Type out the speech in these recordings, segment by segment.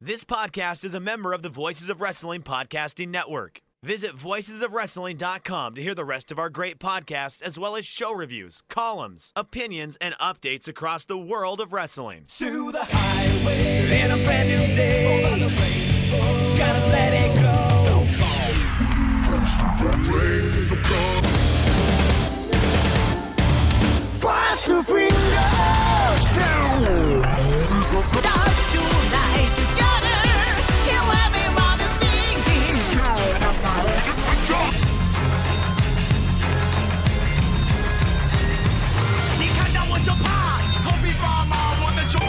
This podcast is a member of the Voices of Wrestling Podcasting Network. Visit voicesofwrestling.com to hear the rest of our great podcasts, as well as show reviews, columns, opinions, and updates across the world of wrestling. To the highway in a brand new day. Over the rainbow, gotta let it go. So fast to finger down. Dance tonight together. Here everyone is singing. 你看到我就怕，头皮发麻，我的手。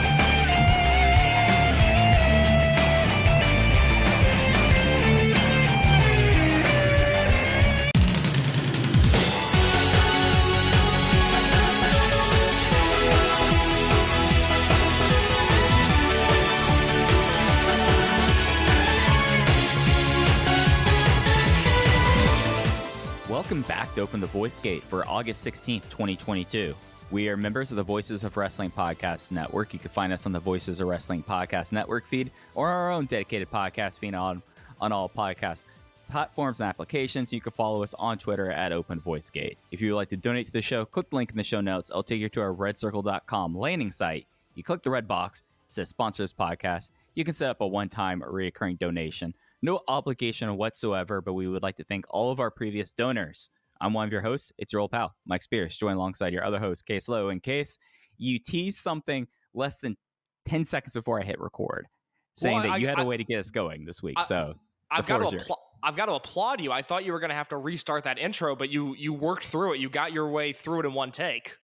Welcome back to Open the Voice Gate for August 16th, 2022. We are members of the Voices of Wrestling Podcast Network. You can find us on the Voices of Wrestling Podcast Network feed or our own dedicated podcast feed on all podcast platforms and applications. You can follow us on Twitter at Open Voice Gate. If you would like to donate to the show, click the link in the show notes. It'll take you to our redcircle.com landing site. You click the red box, it says sponsor this podcast. You can set up a one-time or recurring donation. No obligation whatsoever, but we would like to thank all of our previous donors. I'm one of your hosts. It's your old pal, Mike Spears, joined alongside your other host, Case Lowe. In case you teased something less than 10 seconds before I hit record, saying that you had a way to get us going this week. I've got to applaud you. I thought you were going to have to restart that intro, but you worked through it. You got your way through it in one take.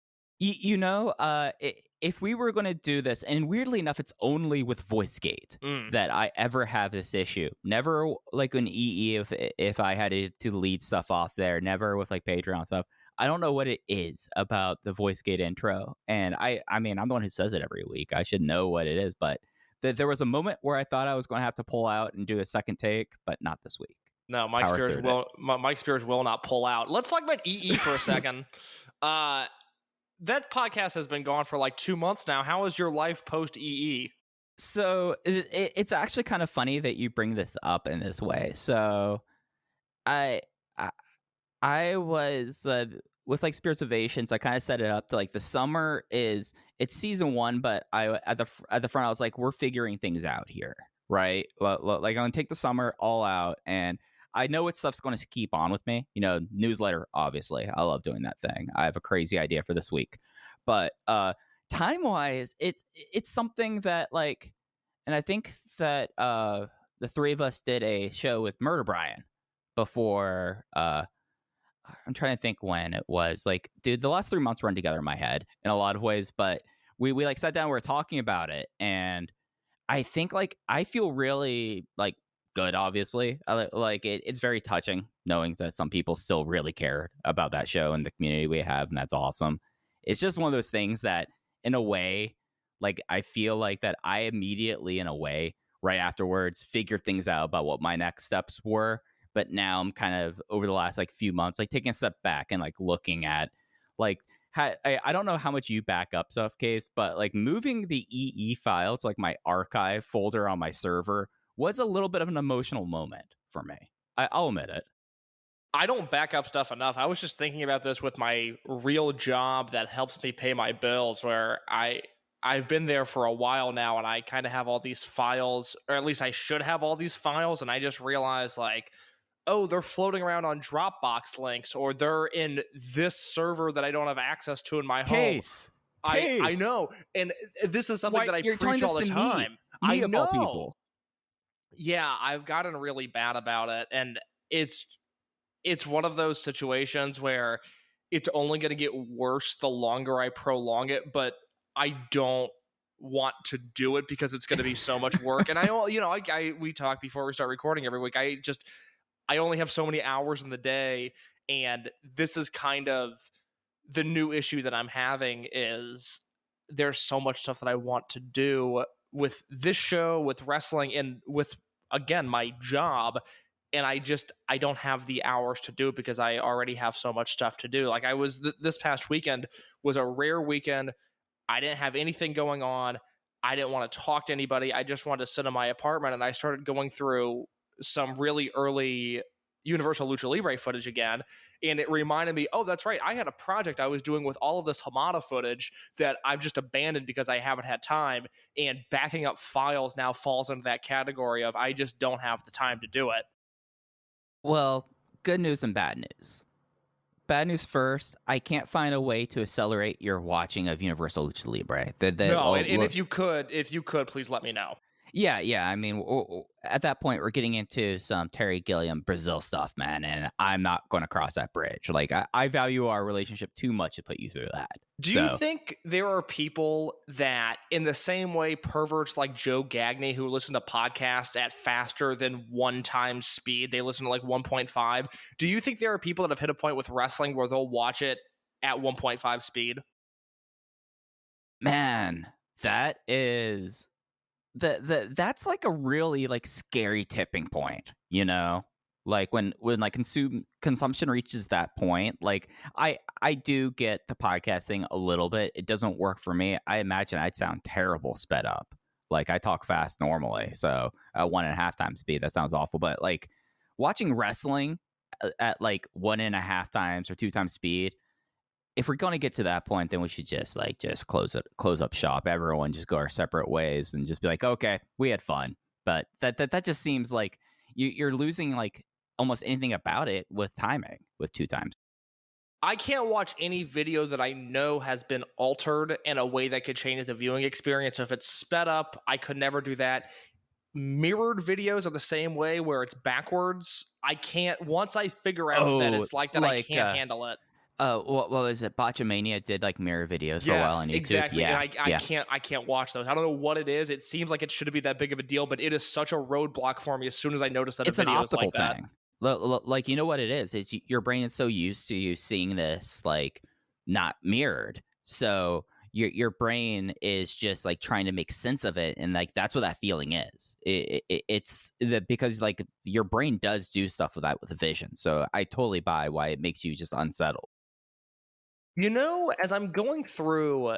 If we were going to do this, and weirdly enough, it's only with VoiceGate that I ever have this issue. Never like an EE if I had to lead stuff off there. Never with like Patreon stuff. I don't know what it is about the VoiceGate intro. And I mean, I'm the one who says it every week. I should know what it is. But there was a moment where I thought I was going to have to pull out and do a second take, but not this week. No, Mike Spears will not pull out. Let's talk about EE for a second. That podcast has been gone for like 2 months now. How is your life post EE? So it's actually kind of funny that you bring this up in this way. So I was with like Spirits of Asians. I kind of set it up to like the summer it's season 1, but I at the front I was like, we're figuring things out here, right? Like I'm gonna take the summer all out, and I know what stuff's going to keep on with me. You know, newsletter, obviously. I love doing that thing. I have a crazy idea for this week. But time-wise, it's something that, like, and I think that the three of us did a show with Murder Brian before, I'm trying to think when it was. Like, dude, the last 3 months run together in my head in a lot of ways. But we like, sat down, we were talking about it. And I think, like, I feel really, like, good, obviously. It's very touching knowing that some people still really care about that show and the community we have, and that's awesome. It's just one of those things that, in a way, like, I feel like that I immediately, in a way, right afterwards, figured things out about what my next steps were. But now I'm kind of, over the last like few months, like taking a step back and like looking at like I don't know how much you back up stuff, Case, but like moving the EE files, like my archive folder on my server, was a little bit of an emotional moment for me. I'll admit it. I don't back up stuff enough. I was just thinking about this with my real job that helps me pay my bills, where I've been there for a while now, and I kind of have all these files, or at least I should have all these files, and I just realized, like, oh, they're floating around on Dropbox links, or they're in this server that I don't have access to in my home. I know, and this is something that I preach all the time. I know. People. Yeah, I've gotten really bad about it, and it's one of those situations where it's only going to get worse the longer I prolong it, but I don't want to do it because it's going to be so much work. And we talk before we start recording every week. I only have so many hours in the day, and this is kind of the new issue that I'm having. Is there's so much stuff that I want to do with this show, with wrestling, and with, again, my job, and I don't have the hours to do it because I already have so much stuff to do. Like, this past weekend was a rare weekend. I didn't have anything going on. I didn't want to talk to anybody. I just wanted to sit in my apartment, and I started going through some really early Universal Lucha Libre footage again, and it reminded me, oh, that's right, I had a project I was doing with all of this Hamada footage that I've just abandoned because I haven't had time, and backing up files now falls into that category of I just don't have the time to do it. Well, good news and bad news. Bad news first, I can't find a way to accelerate your watching of Universal Lucha Libre. And if you could, please let me know. Yeah. I mean, at that point, we're getting into some Terry Gilliam Brazil stuff, man, and I'm not going to cross that bridge. Like, I value our relationship too much to put you through that. Do you think there are people that, in the same way perverts like Joe Gagney, who listen to podcasts at faster than 1 time speed, they listen to like 1.5, do you think there are people that have hit a point with wrestling where they'll watch it at 1.5 speed? Man, that is... that's like a really like scary tipping point, you know, like when like consumption reaches that point. Like I do get the podcasting a little bit. It doesn't work for me. I imagine I'd sound terrible sped up. Like I talk fast normally, so at 1.5 times speed, that sounds awful. But like watching wrestling at like 1.5 times or 2 times speed, if we're going to get to that point, then we should just close up shop. Everyone just go our separate ways and just be like, okay, we had fun. But that just seems like you're losing like almost anything about it with timing with 2 times. I can't watch any video that I know has been altered in a way that could change the viewing experience. If it's sped up, I could never do that. Mirrored videos are the same way, where it's backwards. I can't, once I figure out that it's like that, I can't handle it. What was it? Botchamania did like mirror videos for a while on YouTube. Exactly. Yeah, and I can't watch those. I don't know what it is. It seems like it shouldn't be that big of a deal, but it is such a roadblock for me as soon as I notice that it's a video an optical is like thing. that. Like, you know what it is? It's your brain is so used to you seeing this like not mirrored. So your brain is just like trying to make sense of it, and like that's what that feeling is. It's because like your brain does do stuff with that with the vision. So I totally buy why it makes you just unsettled. You know, as I'm going through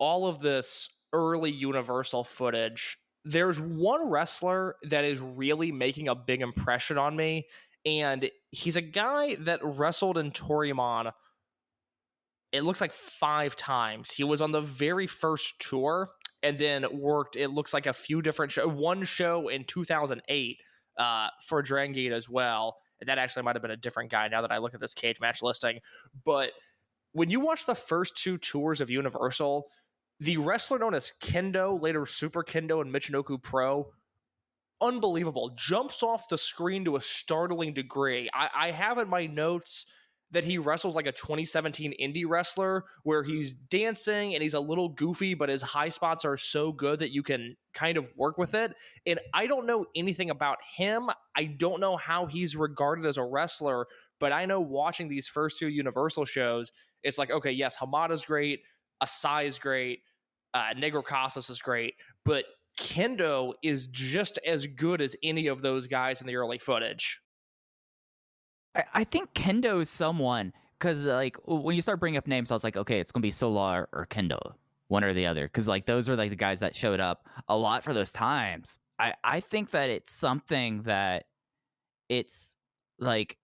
all of this early Universal footage, there's one wrestler that is really making a big impression on me, and he's a guy that wrestled in Toryumon, it looks like 5 times. He was on the very first tour and then worked, it looks like a few different shows, one show in 2008 for Dragongate as well. And that actually might have been a different guy now that I look at this cage match listing. But when you watch the first 2 tours of Universal, the wrestler known as Kendo, later Super Kendo and Michinoku Pro, unbelievable. Jumps off the screen to a startling degree. I have in my notes that he wrestles like a 2017 indie wrestler where he's dancing and he's a little goofy, but his high spots are so good that you can kind of work with it. And I don't know anything about him. I don't know how he's regarded as a wrestler, but I know watching these first 2 Universal shows, it's like, okay, yes, Hamada's great, Asai is great, Negro Casas is great, but Kendo is just as good as any of those guys in the early footage. I think Kendo is someone, because like when you start bringing up names, I was like, okay, it's gonna be Solar or Kendo, one or the other, because like those are like the guys that showed up a lot for those times. I think that it's something that it's like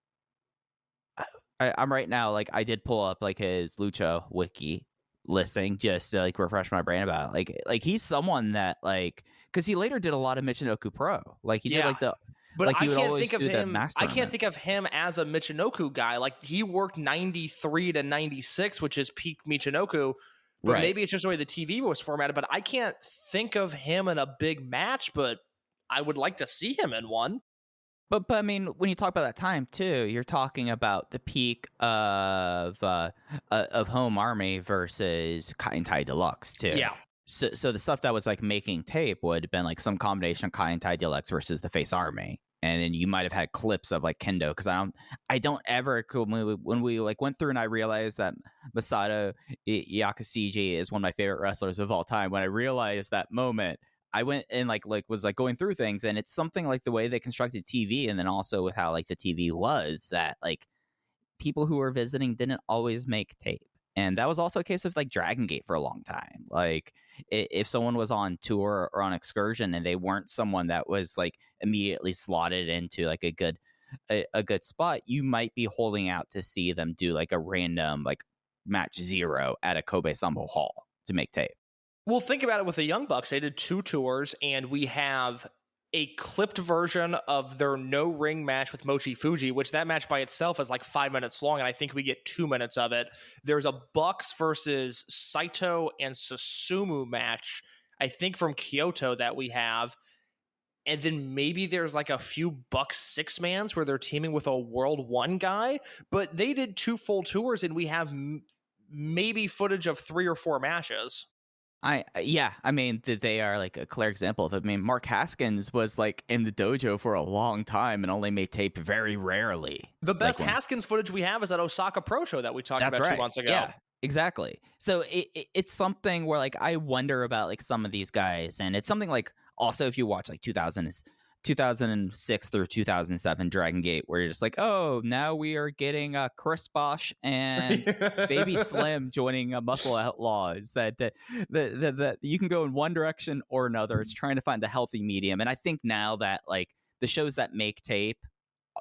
I'm right now, like I did pull up like his Lucha wiki listing just to like refresh my brain about it. Like he's someone that like, because he later did a lot of Michinoku Pro, like he did like the. But like I can't think of him. I can't think of him as a Michinoku guy. Like he worked 93 to 96, which is peak Michinoku. But right. Maybe it's just the way the TV was formatted. But I can't think of him in a big match. But I would like to see him in one. But I mean, when you talk about that time too, you're talking about the peak of Home Army versus Kai Tai Deluxe too. Yeah. So the stuff that was like making tape would have been like some combination of Kai Tai Deluxe versus the Face Army. And then you might have had clips of like Kendo, because I don't ever, when we like went through and I realized that Masato Yakashiji is one of my favorite wrestlers of all time. When I realized that moment, I went and was going through things, and it's something like the way they constructed TV, and then also with how like the TV was, that like people who were visiting didn't always make tape. And that was also a case of like Dragongate for a long time. Like if someone was on tour or on excursion and they weren't someone that was like immediately slotted into like a good spot, you might be holding out to see them do like a random like match 0 at a Kobe Sambo Hall to make tape. Well, think about it with the Young Bucks. They did 2 tours, and we have a clipped version of their no ring match with Mochi Fuji, which that match by itself is like 5 minutes long, and I think we get 2 minutes of it. There's a Bucks versus Saito and Susumu match, I think from Kyoto, that we have. And then maybe there's like a few Bucks 6-mans where they're teaming with a World 1 guy, but they did 2 full tours, and we have maybe footage of 3 or 4 matches. I mean that they are like a clear example of it. I mean, Mark Haskins was like in the dojo for a long time and only made tape very rarely. The best Haskins footage we have is that Osaka Pro Show that we talked about 2 months ago. Yeah, exactly. So it's something where like I wonder about like some of these guys, and it's something like also if you watch like 2006 through 2007 Dragongate, where you're just like, oh, now we are getting Chris Bosch and Baby Slim joining Muscle Outlaws. That you can go in one direction or another. It's trying to find the healthy medium. And I think now that like the shows that make tape,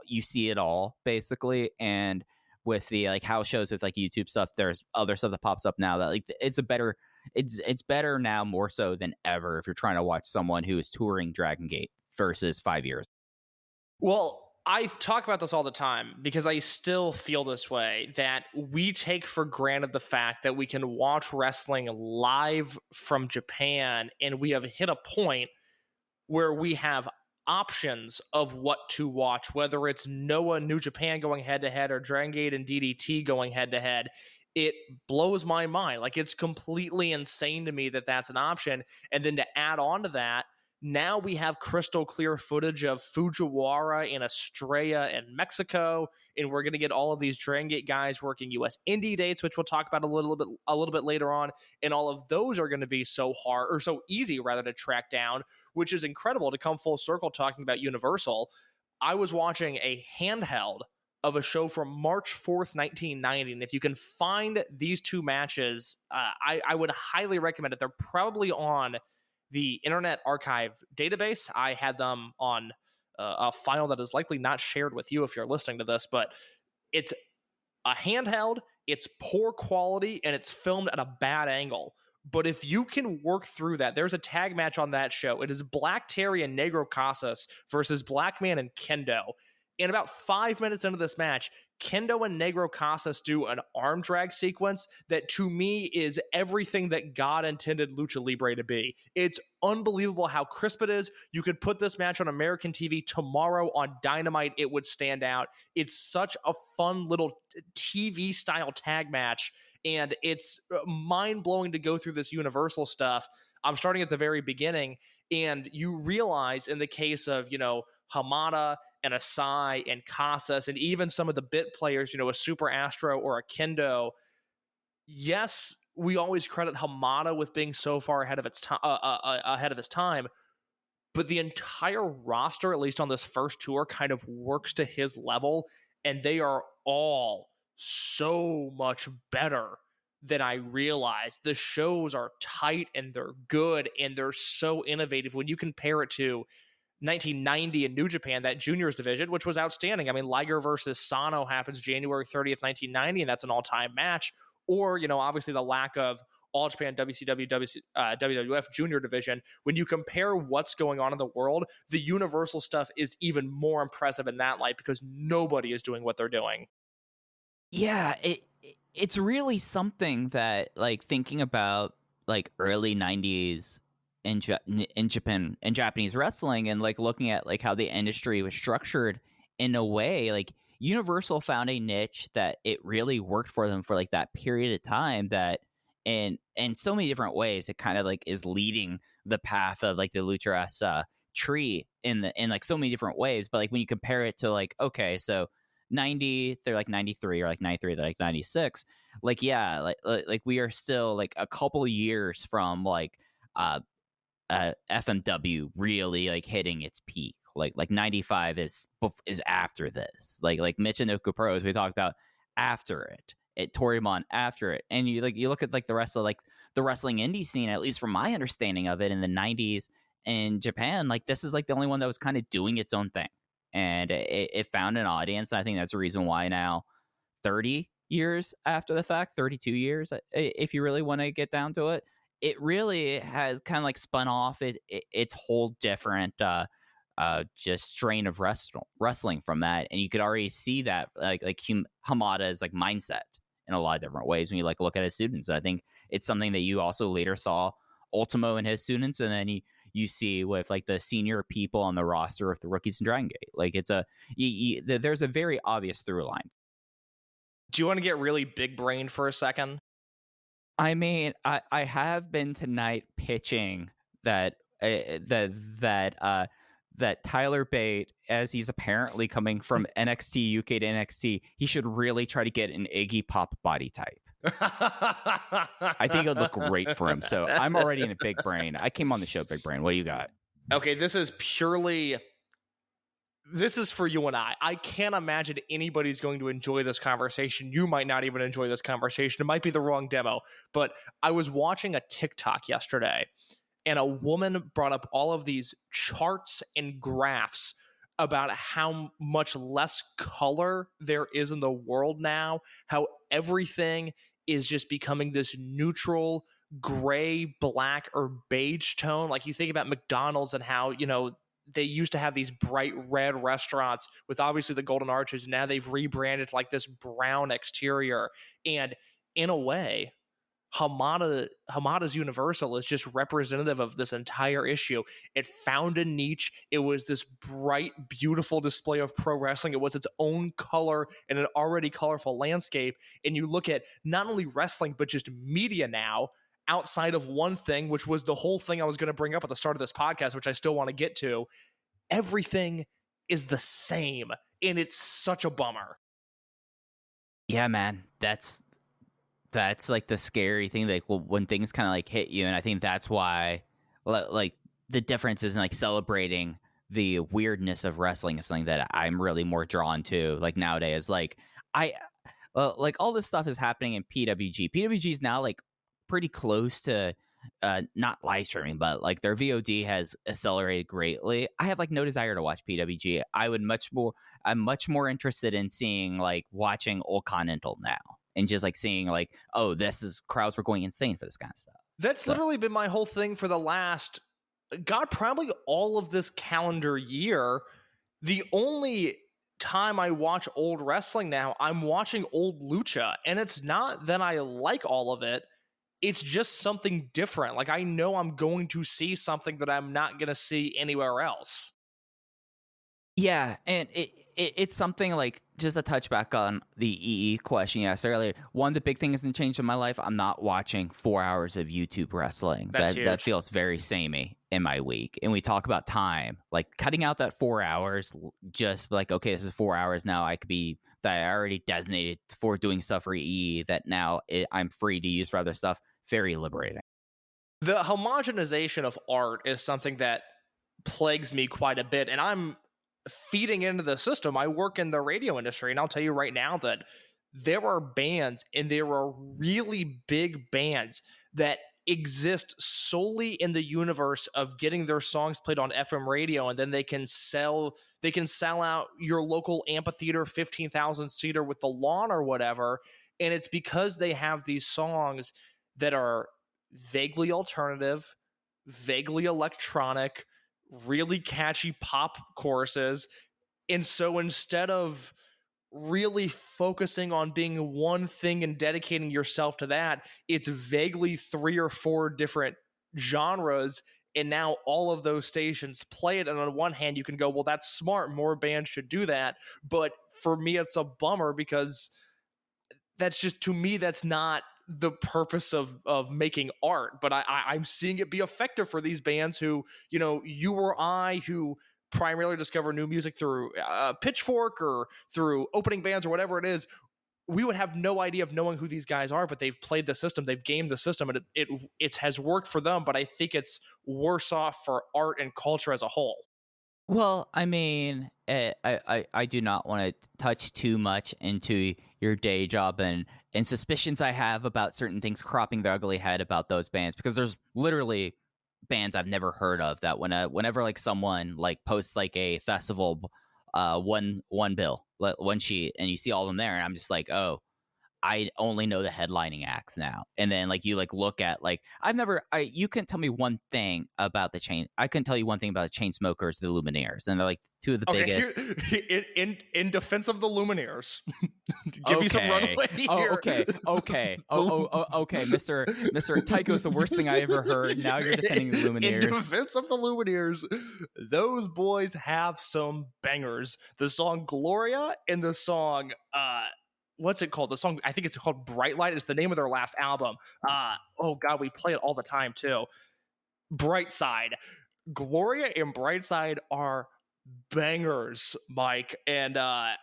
you see it all basically. And with the like house shows with like YouTube stuff, there's other stuff that pops up now that like it's better now more so than ever if you're trying to watch someone who is touring Dragongate versus 5 years. Well, I talk about this all the time because I still feel this way, that we take for granted the fact that we can watch wrestling live from Japan, and we have hit a point where we have options of what to watch, whether it's Noah New Japan going head-to-head or Dragongate and DDT going head-to-head. It blows my mind. Like, it's completely insane to me that that's an option. And then to add on to that, now we have crystal clear footage of Fujiwara and Estrella in Mexico, and we're going to get all of these Dragongate guys working US indie dates, which we'll talk about a little bit later on. And all of those are going to be so hard, or so easy rather, to track down, which is incredible. To come full circle talking about Universal, I was watching a handheld of a show from March 4th, 1990. And if you can find these 2 matches, I would highly recommend it. They're probably on the Internet Archive database. I had them on a file that is likely not shared with you if you're listening to this, but it's a handheld, it's poor quality, and it's filmed at a bad angle. But if you can work through that, there's a tag match on that show. It is Black Terry and Negro Casas versus Black Man and Kendo. In about 5 minutes into this match, Kendo and Negro Casas do an arm drag sequence that to me is everything that God intended Lucha Libre to be. It's unbelievable how crisp it is. You could put this match on American TV tomorrow on Dynamite. It would stand out. It's such a fun little TV style tag match, and it's mind-blowing to go through this Universal stuff. I'm starting at the very beginning, and you realize in the case of, Hamada and Asai and Casas and even some of the bit players, a Super Astro or a Kendo, yes, we always credit Hamada with being so far ahead of his time, but the entire roster, at least on this first tour, kind of works to his level, and they are all so much better than I realized. The shows are tight and they're good and they're so innovative. When you compare it to 1990 in New Japan, that juniors division, which was outstanding. I mean, Liger versus Sano happens January 30th, 1990, and that's an all-time match. Or, obviously the lack of All Japan, WCW, WWF junior division. When you compare what's going on in the world, the Universal stuff is even more impressive in that light because nobody is doing what they're doing. Yeah, it's really something that, like, thinking about like early 90s in Japan and Japanese wrestling, and like looking at like how the industry was structured in a way, like Universal found a niche that it really worked for them for like that period of time, that in so many different ways it kind of like is leading the path of like the Lucha tree in like so many different ways. But like when you compare it to like, okay, so 90 they're like 93, or like 93 they're like 96, like yeah, like we are still like a couple of years from like FMW really like hitting its peak. Like 95 is after this, like Michinoku Pros we talked about after it. at Toryumon after it. And you look at like the rest of like the wrestling indie scene, at least from my understanding of it in the 90s in Japan, like this is like the only one that was kind of doing its own thing. And it found an audience. I think that's the reason why now 30 years after the fact, 32 years, if you really want to get down to it, it really has kind of like spun off its whole different just strain of wrestling from that. And you could already see that like Hamada's like mindset in a lot of different ways when you like look at his students. I think it's something that you also later saw Ultimo and his students, and then you see with like the senior people on the roster of the rookies in Dragongate. Like it's there's a very obvious through line. Do you want to get really big brained for a second? I mean, I have been tonight pitching that Tyler Bate, as he's apparently coming from NXT UK to NXT, he should really try to get an Iggy Pop body type. I think it would look great for him. So I'm already in a big brain. I came on the show big brain. What do you got? Okay, this is for you and I. I can't imagine anybody's going to enjoy this conversation. You might not even enjoy this conversation. It might be the wrong demo. But I was watching a TikTok yesterday, and a woman brought up all of these charts and graphs about how much less color there is in the world now, how everything is just becoming this neutral, gray, black, or beige tone. Like you think about McDonald's and how, they used to have these bright red restaurants with obviously the golden arches. Now they've rebranded like this brown exterior. And in a way, Hamada's Universal is just representative of this entire issue. It found a niche. It was this bright, beautiful display of pro wrestling. It was its own color in an already colorful landscape. And you look at not only wrestling, but just media now, outside of one thing, which was the whole thing I was going to bring up at the start of this podcast, which I still want to get to. Everything is the same, and it's such a bummer. Yeah, man, that's like the scary thing, like when things kind of like hit you. And I think that's why like the difference is in like celebrating the weirdness of wrestling is something that I'm really more drawn to like nowadays. Like like all this stuff is happening in PWG is now like pretty close to not live streaming, but like their VOD has accelerated greatly. I have like no desire to watch PWG. I'm much more interested in seeing like watching Old Continental now and just like seeing like, oh, crowds were going insane for this kind of stuff. That's literally been my whole thing for the last, probably all of this calendar year. The only time I watch old wrestling now, I'm watching old lucha, and it's not that I like all of it. It's just something different. Like I know I'm going to see something that I'm not going to see anywhere else. Yeah, and it's something like just a touch back on the EE question you asked earlier. One of the big things that changed in my life, I'm not watching 4 hours of YouTube wrestling. That feels very samey in my week. And we talk about time, like cutting out that 4 hours, just like, okay, this is 4 hours now. I already designated for doing stuff for EE that now I'm free to use for other stuff. Very liberating. The homogenization of art is something that plagues me quite a bit, and I'm feeding into the system. I work in the radio industry, and I'll tell you right now that there are bands, and there are really big bands that exist solely in the universe of getting their songs played on FM radio, and then they can sell out your local amphitheater 15,000 seater with the lawn or whatever. And it's because they have these songs that are vaguely alternative, vaguely electronic, really catchy pop choruses. And so instead of really focusing on being one thing and dedicating yourself to that, it's vaguely 3 or 4 different genres, and now all of those stations play it. And on one hand, you can go, well, that's smart, more bands should do that. But for me, it's a bummer, because that's just, to me, that's not the purpose of making art. But I'm seeing it be effective for these bands who, you or I, who primarily discover new music through Pitchfork or through opening bands or whatever it is. We would have no idea of knowing who these guys are, but they've played the system, they've gamed the system, and it has worked for them. But I think it's worse off for art and culture as a whole. Well, I mean, I do not want to touch too much into your day job and and suspicions I have about certain things cropping their ugly head about those bands, because there's literally bands I've never heard of that whenever like someone like posts like a festival one bill, one sheet, and you see all of them there, and I'm just like, oh, I only know the headlining acts now. And then like you like look at like you couldn't tell me one thing about I couldn't tell you one thing about the Chainsmokers, the Lumineers, and they're like two of the biggest. In defense of the Lumineers, give me some runway here. Okay, Mr. Tycho's the worst thing I ever heard. Now you're defending the Lumineers. In defense of the Lumineers, those boys have some bangers. The song Gloria and the song what's it called? The song, I think it's called Bright Light. It's the name of their last album. Oh God, we play it all the time too. Bright Side. Gloria and Bright Side are bangers, Mike, and I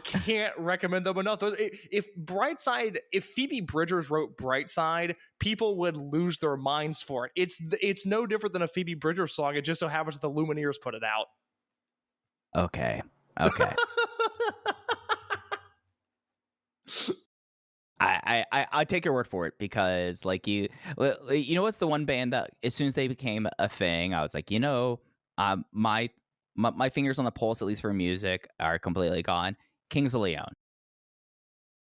can't recommend them enough. If Phoebe Bridgers wrote Bright Side, people would lose their minds for it. It's no different than a Phoebe Bridgers song. It just so happens that the Lumineers put it out. Okay. I take your word for it, because like you know what's the one band that as soon as they became a thing, I was like, my fingers on the pulse, at least for music, are completely gone. Kings of Leon.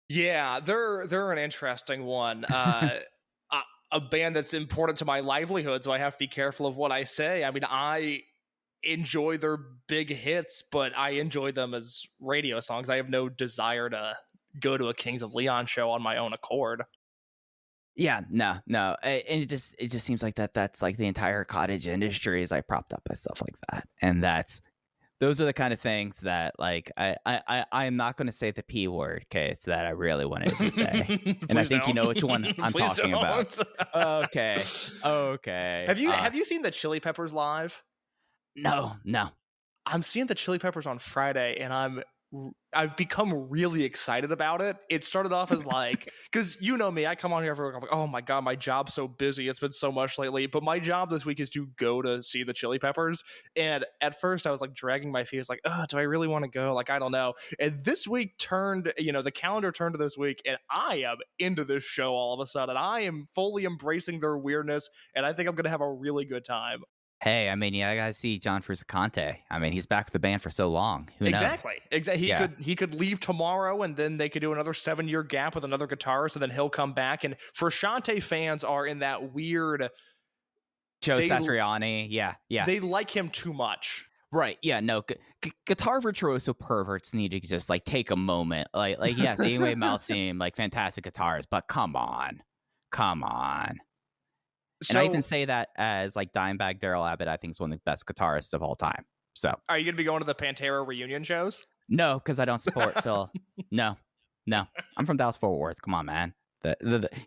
Yeah, they're an interesting one. A band that's important to my livelihood, so I have to be careful of what I say. I mean, I enjoy their big hits, but I enjoy them as radio songs. I have no desire to go to a Kings of Leon show on my own accord. Yeah, no, and it just seems like that's like the entire cottage industry is like propped up by stuff like that, and those are the kind of things that like I am not going to say the P word case that I really wanted to say, and I think you know which one I'm talking about. Okay. Have you seen the Chili Peppers live? No. I'm seeing the Chili Peppers on Friday, and I've become really excited about it. It started off as like, because you know me, I come on here for I'm like, oh my God, my job's so busy. It's been so much lately. But my job this week is to go to see the Chili Peppers. And at first I was like dragging my feet. It's like, oh, do I really want to go? Like, I don't know. And this week the calendar turned to this week, and I am into this show all of a sudden. I am fully embracing their weirdness, and I think I'm going to have a really good time. Hey, I mean, I gotta see John Frusciante. I mean, he's back with the band for so long. Who knows? Exactly. He could leave tomorrow, and then they could do another 7-year gap with another guitarist, and then he'll come back. And Frusciante fans are in that weird Joe Satriani. Yeah. They like him too much. Right. Yeah. No. Guitar virtuoso perverts need to just like take a moment. Like yes, anyway, Malseem, like fantastic guitarist, but come on. And I even say that as like Dimebag Daryl Abbott, I think is one of the best guitarists of all time. So, are you going to be going to the Pantera reunion shows? No, because I don't support Phil. No, I'm from Dallas Fort Worth. Come on, man.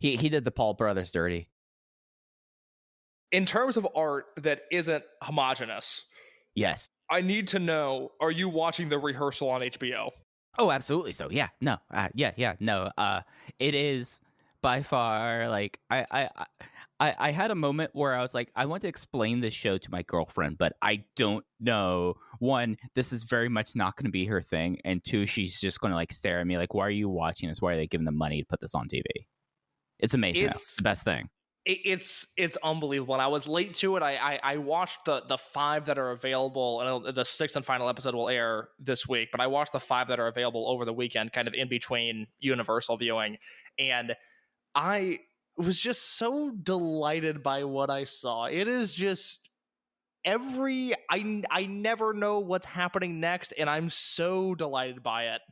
He did the Paul brothers dirty. In terms of art that isn't homogenous, yes, I need to know: are you watching The Rehearsal on HBO? Oh, absolutely. So, yeah, no, no. It is by far like I had a moment where I was like, I want to explain this show to my girlfriend, but I don't know. One, this is very much not going to be her thing. And two, she's just going to like stare at me like, why are you watching this? Why are they giving them money to put this on TV? It's amazing. It's the best thing. It's unbelievable. And I was late to it. I watched the 5 that are available, and the 6th and final episode will air this week, but I watched the 5 that are available over the weekend, kind of in between Universal viewing. And I was just so delighted by what I saw. It is just I never know what's happening next, and I'm so delighted by it.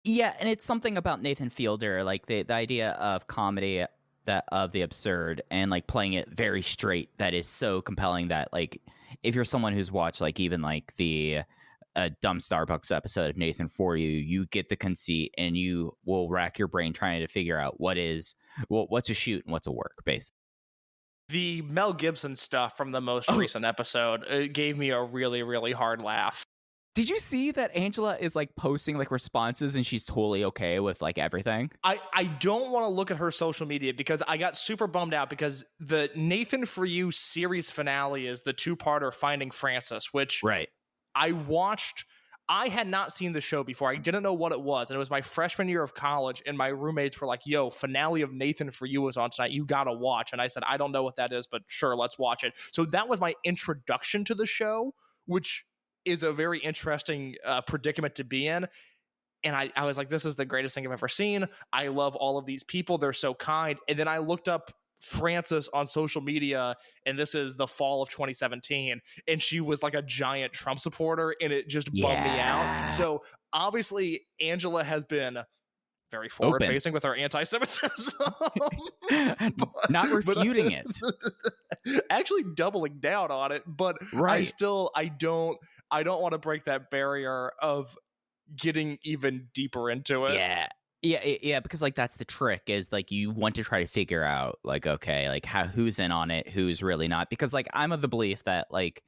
Yeah, and it's something about Nathan Fielder, like the idea of comedy, that of the absurd, and like playing it very straight, that is so compelling that like if you're someone who's watched like even like the dumb Starbucks episode of Nathan For You get the conceit, and you will rack your brain trying to figure out what's a shoot and what's a work, basically. The Mel Gibson stuff from the most recent episode gave me a really, really hard laugh. Did you see that Angela is like posting like responses and she's totally okay with like everything? I don't want to look at her social media because I got super bummed out because the Nathan For You series finale is the 2-parter Finding Francis, which right. I watched. I had not seen the show before. I didn't know what it was. And it was my freshman year of college. And my roommates were like, yo, finale of Nathan For You was on tonight. You got to watch. And I said, I don't know what that is, but sure, let's watch it. So that was my introduction to the show, which is a very interesting predicament to be in. And I was like, this is the greatest thing I've ever seen. I love all of these people. They're so kind. And then I looked up Frances on social media, and this is the fall of 2017, and she was like a giant Trump supporter, and it just bummed me out. So obviously Angela has been very forward facing with her anti-Semitism. Not refuting it. Actually doubling down on it, but right. I don't want to break that barrier of getting even deeper into it. Yeah, because like that's the trick, is like you want to try to figure out like, okay, like who's in on it, who's really not, because like I'm of the belief that like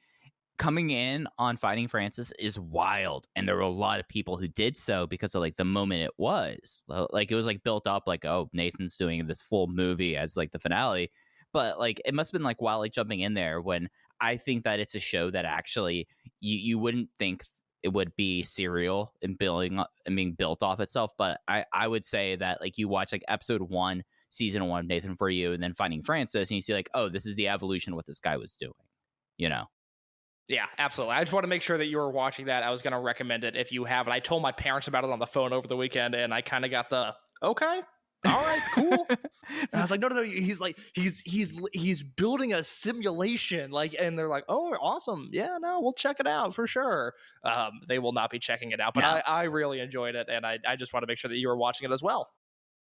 coming in on Fighting Frances is wild, and there were a lot of people who did so because of like the moment it was like, it was like built up like, oh, Nathan's doing this full movie as like the finale, but like it must have been like wild, like jumping in there, when I think that it's a show that actually you wouldn't think it would be serial and being built off itself. But I would say that like you watch like episode 1, season 1, Nathan For You, and then Finding Frances, and you see like, oh, this is the evolution of what this guy was doing, you know? Yeah, absolutely. I just want to make sure that you were watching that. I was going to recommend it if you haven't. I told my parents about it on the phone over the weekend, and I kind of got the, okay, all right, cool. And I was like, no, he's like, he's building a simulation, like, and they're like, oh, awesome, yeah, no, we'll check it out for sure. They will not be checking it out, but no. I really enjoyed it, and I just want to make sure that you were watching it as well.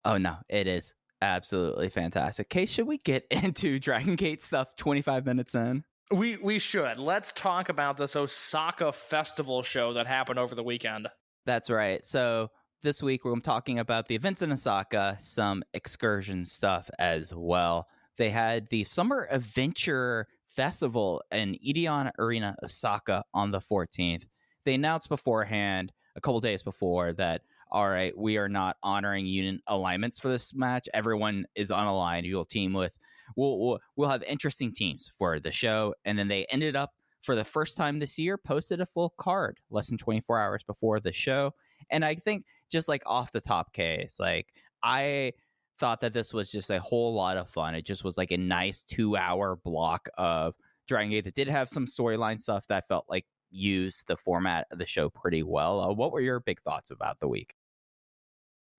Oh no, it is absolutely fantastic. Kay, should we get into Dragongate stuff 25 minutes in? We should. Let's talk about this Osaka festival show that happened over the weekend. That's right. So this week, we're talking about the events in Osaka, some excursion stuff as well. They had the Summer Adventure Festival in Ideon Arena, Osaka on the 14th. They announced beforehand, a couple days before, that, all right, we are not honoring unit alignments for this match. Everyone is on a line. You'll team with, we'll have interesting teams for the show. And then they ended up, for the first time this year, posted a full card less than 24 hours before the show. And I think just like off the top case, like I thought that this was just a whole lot of fun. It just was like a nice 2-hour block of Dragongate that did have some storyline stuff that felt like used the format of the show pretty well. What were your big thoughts about the week?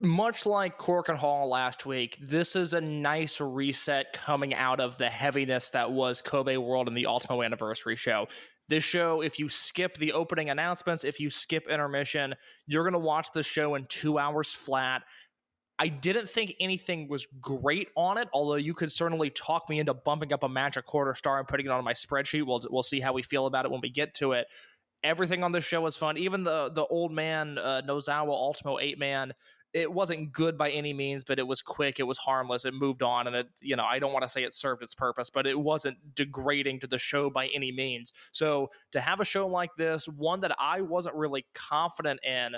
Much like Cork and Hall last week, this is a nice reset coming out of the heaviness that was Kobe World and the Ultimo Anniversary show. This show, if you skip the opening announcements, if you skip intermission, you're going to watch the show in 2 hours flat. I didn't think anything was great on it, although you could certainly talk me into bumping up a match a quarter star and putting it on my spreadsheet. We'll see how we feel about it when we get to it. Everything on this show was fun. Even the old man Nozawa Ultimo 8-man, it wasn't good by any means, but it was quick, it was harmless, it moved on, and it, you know, I don't want to say it served its purpose, but it wasn't degrading to the show by any means. So to have a show like this, one that I wasn't really confident in,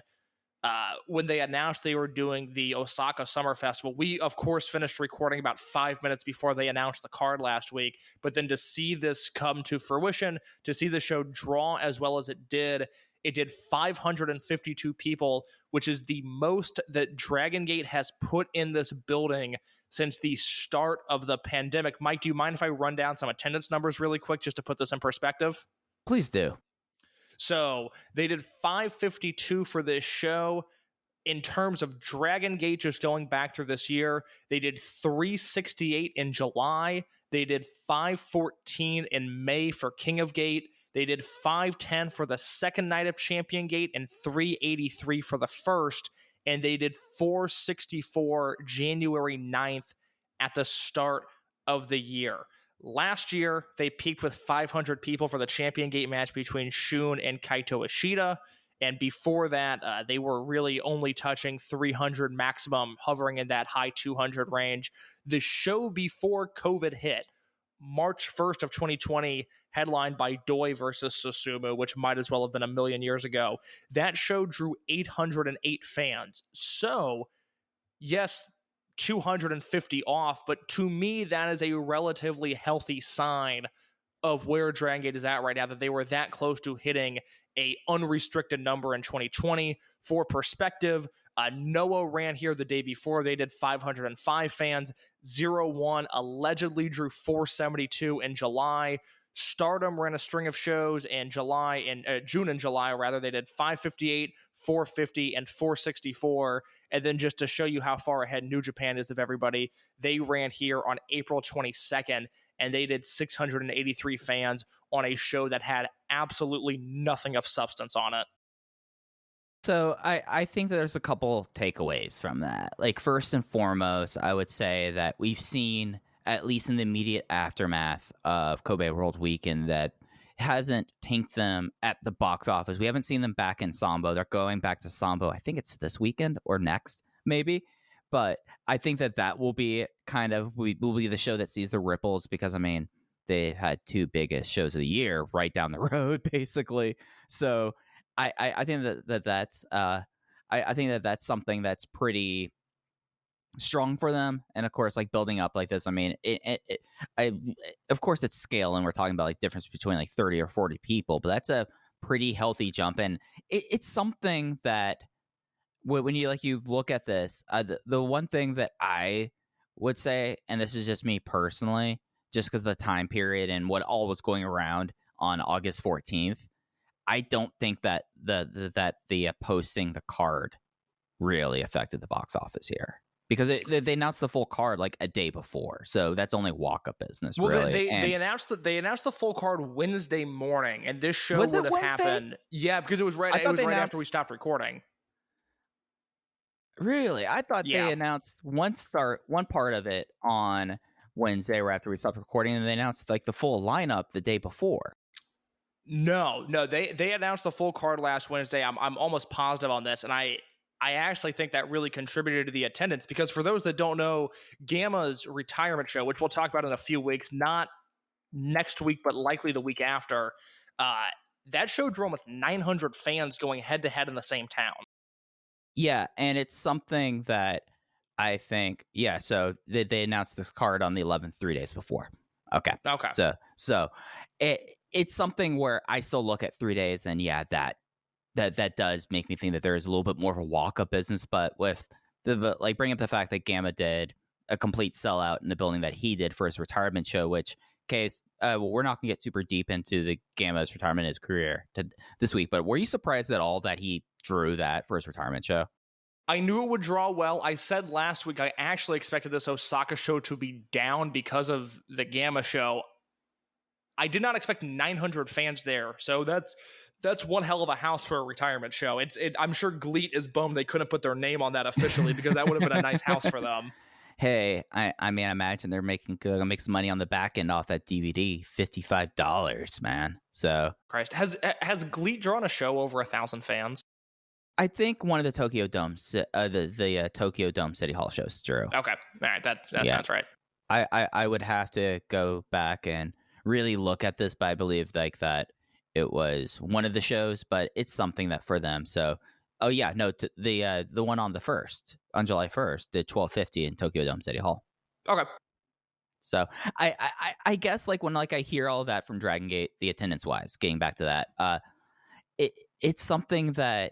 when they announced they were doing the Osaka Summer Festival, we of course finished recording about 5 minutes before they announced the card last week, but then to see this come to fruition, to see the show draw as well as it did 552 people, which is the most that Dragongate has put in this building since the start of the pandemic. Mike, do you mind if I run down some attendance numbers really quick just to put this in perspective? Please do. So they did 552 for this show. In terms of Dragongate, just going back through this year, they did 368 in July. They did 514 in May for King of Gate. They did 510 for the second night of Champion Gate and 383 for the first. And they did 464 January 9th at the start of the year. Last year, they peaked with 500 people for the Champion Gate match between Shun and Kaito Ishida. And before that, they were really only touching 300 maximum, hovering in that high 200 range. The show before COVID hit, March 1st of 2020, headlined by Doi versus Susumu, which might as well have been a million years ago. That show drew 808 fans. So, yes, 250 off, but to me, that is a relatively healthy sign of where Dragongate is at right now that they were that close to hitting a unrestricted number in 2020. For perspective, Noah ran here the day before. They did 505 fans. 0-1 allegedly drew 472 in July. Stardom ran a string of shows in June and July, rather. They did 558, 450, and 464. And then just to show you how far ahead New Japan is of everybody, they ran here on April 22nd, and they did 683 fans on a show that had absolutely nothing of substance on it. So I think that there's a couple takeaways from that. Like, first and foremost, I would say that we've seen, at least in the immediate aftermath of Kobe World Weekend, that hasn't tanked them at the box office. We haven't seen them back in Sambo. They're going back to Sambo. I think it's this weekend or next, maybe. But I think that will be will be the show that sees the ripples, because, I mean, they had two biggest shows of the year right down the road, basically. So I think that's I think that's something that's pretty strong for them. And of course, like, building up like this, I mean, of course it's scale, and we're talking about like difference between like 30 or 40 people, but that's a pretty healthy jump. And it's something that when you look at this, the one thing that I would say, and this is just me personally, just because of the time period and what all was going around on August 14th, I don't think that the posting the card really affected the box office here, because they announced the full card like a day before, so that's only walk-up business. Well, really. they announced the full card Wednesday morning, and this show Was it would have Wednesday? happened. Yeah, because it was right after we stopped recording. Really, I thought Yeah. they announced one part of it on Wednesday, right after we stopped recording, and they announced like the full lineup the day before. No, they announced the full card last Wednesday. I'm almost positive on this, and I actually think that really contributed to the attendance, because for those that don't know, Gamma's retirement show, which we'll talk about in a few weeks, not next week, but likely the week after, that show drew almost 900 fans going head to head in the same town. Yeah, and it's something that I think, so they announced this card on the 11th, 3 days before. Okay. So it's something where I still look at 3 days, and that does make me think that there is a little bit more of a walk-up business. But with bring up the fact that Gamma did a complete sellout in the building that he did for his retirement show, which case we're not going to get super deep into the Gamma's retirement in his career this week. But were you surprised at all that he drew that for his retirement show? I knew it would draw well. I said last week I actually expected this Osaka show to be down because of the Gamma show. I did not expect 900 fans there, so that's one hell of a house for a retirement show. I'm sure GLEAT is bummed they couldn't put their name on that officially, because that would have been a nice house for them. Hey, I mean, I imagine they're gonna make some money on the back end off that DVD. $55, man. So Christ, has GLEAT drawn a show over 1,000 fans? I think one of the Tokyo Dome, the Tokyo Dome City Hall shows drew. Okay, all right, that sounds right. I would have to go back and really look at this, but I believe like that it was one of the shows, but it's something that for them. So, the one on July 1st did 1250 in Tokyo Dome City Hall. Okay. So I guess like when I hear all of that from Dragongate, the attendance wise, getting back to that, it's something that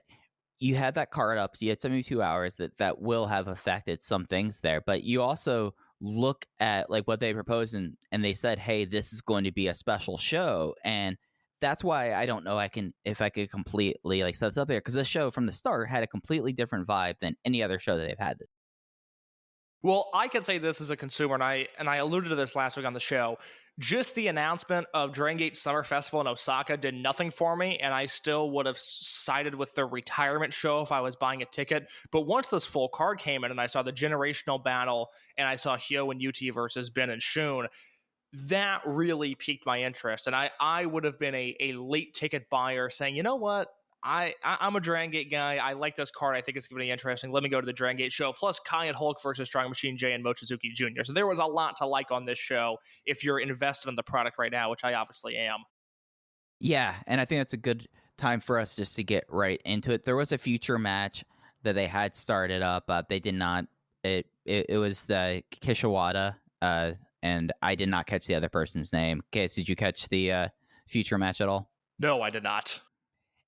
you had that card up, so you had 72 hours that will have affected some things there, but you also look at like what they proposed and they said, hey, this is going to be a special show, and that's why I don't know if I could completely like set this up there, because this show from the start had a completely different vibe than any other show that they've had. Well, I can say this as a consumer, and I alluded to this last week on the show. Just the announcement of Dragongate Summer Festival in Osaka did nothing for me, and I still would have sided with the retirement show if I was buying a ticket. But once this full card came in and I saw the generational battle and I saw Hyo and UT versus Ben and Shun, that really piqued my interest. And I would have been a late ticket buyer saying, you know what? I'm a Dragongate guy. I like this card. I think it's going to be interesting. Let me go to the Dragongate show. Plus, Kai and Hulk versus Strong Machine J and Mochizuki Jr. So there was a lot to like on this show if you're invested in the product right now, which I obviously am. Yeah, and I think that's a good time for us just to get right into it. There was a future match that they had started up. They did not. It was the Kishiwada and I did not catch the other person's name. Case, did you catch the future match at all? No, I did not.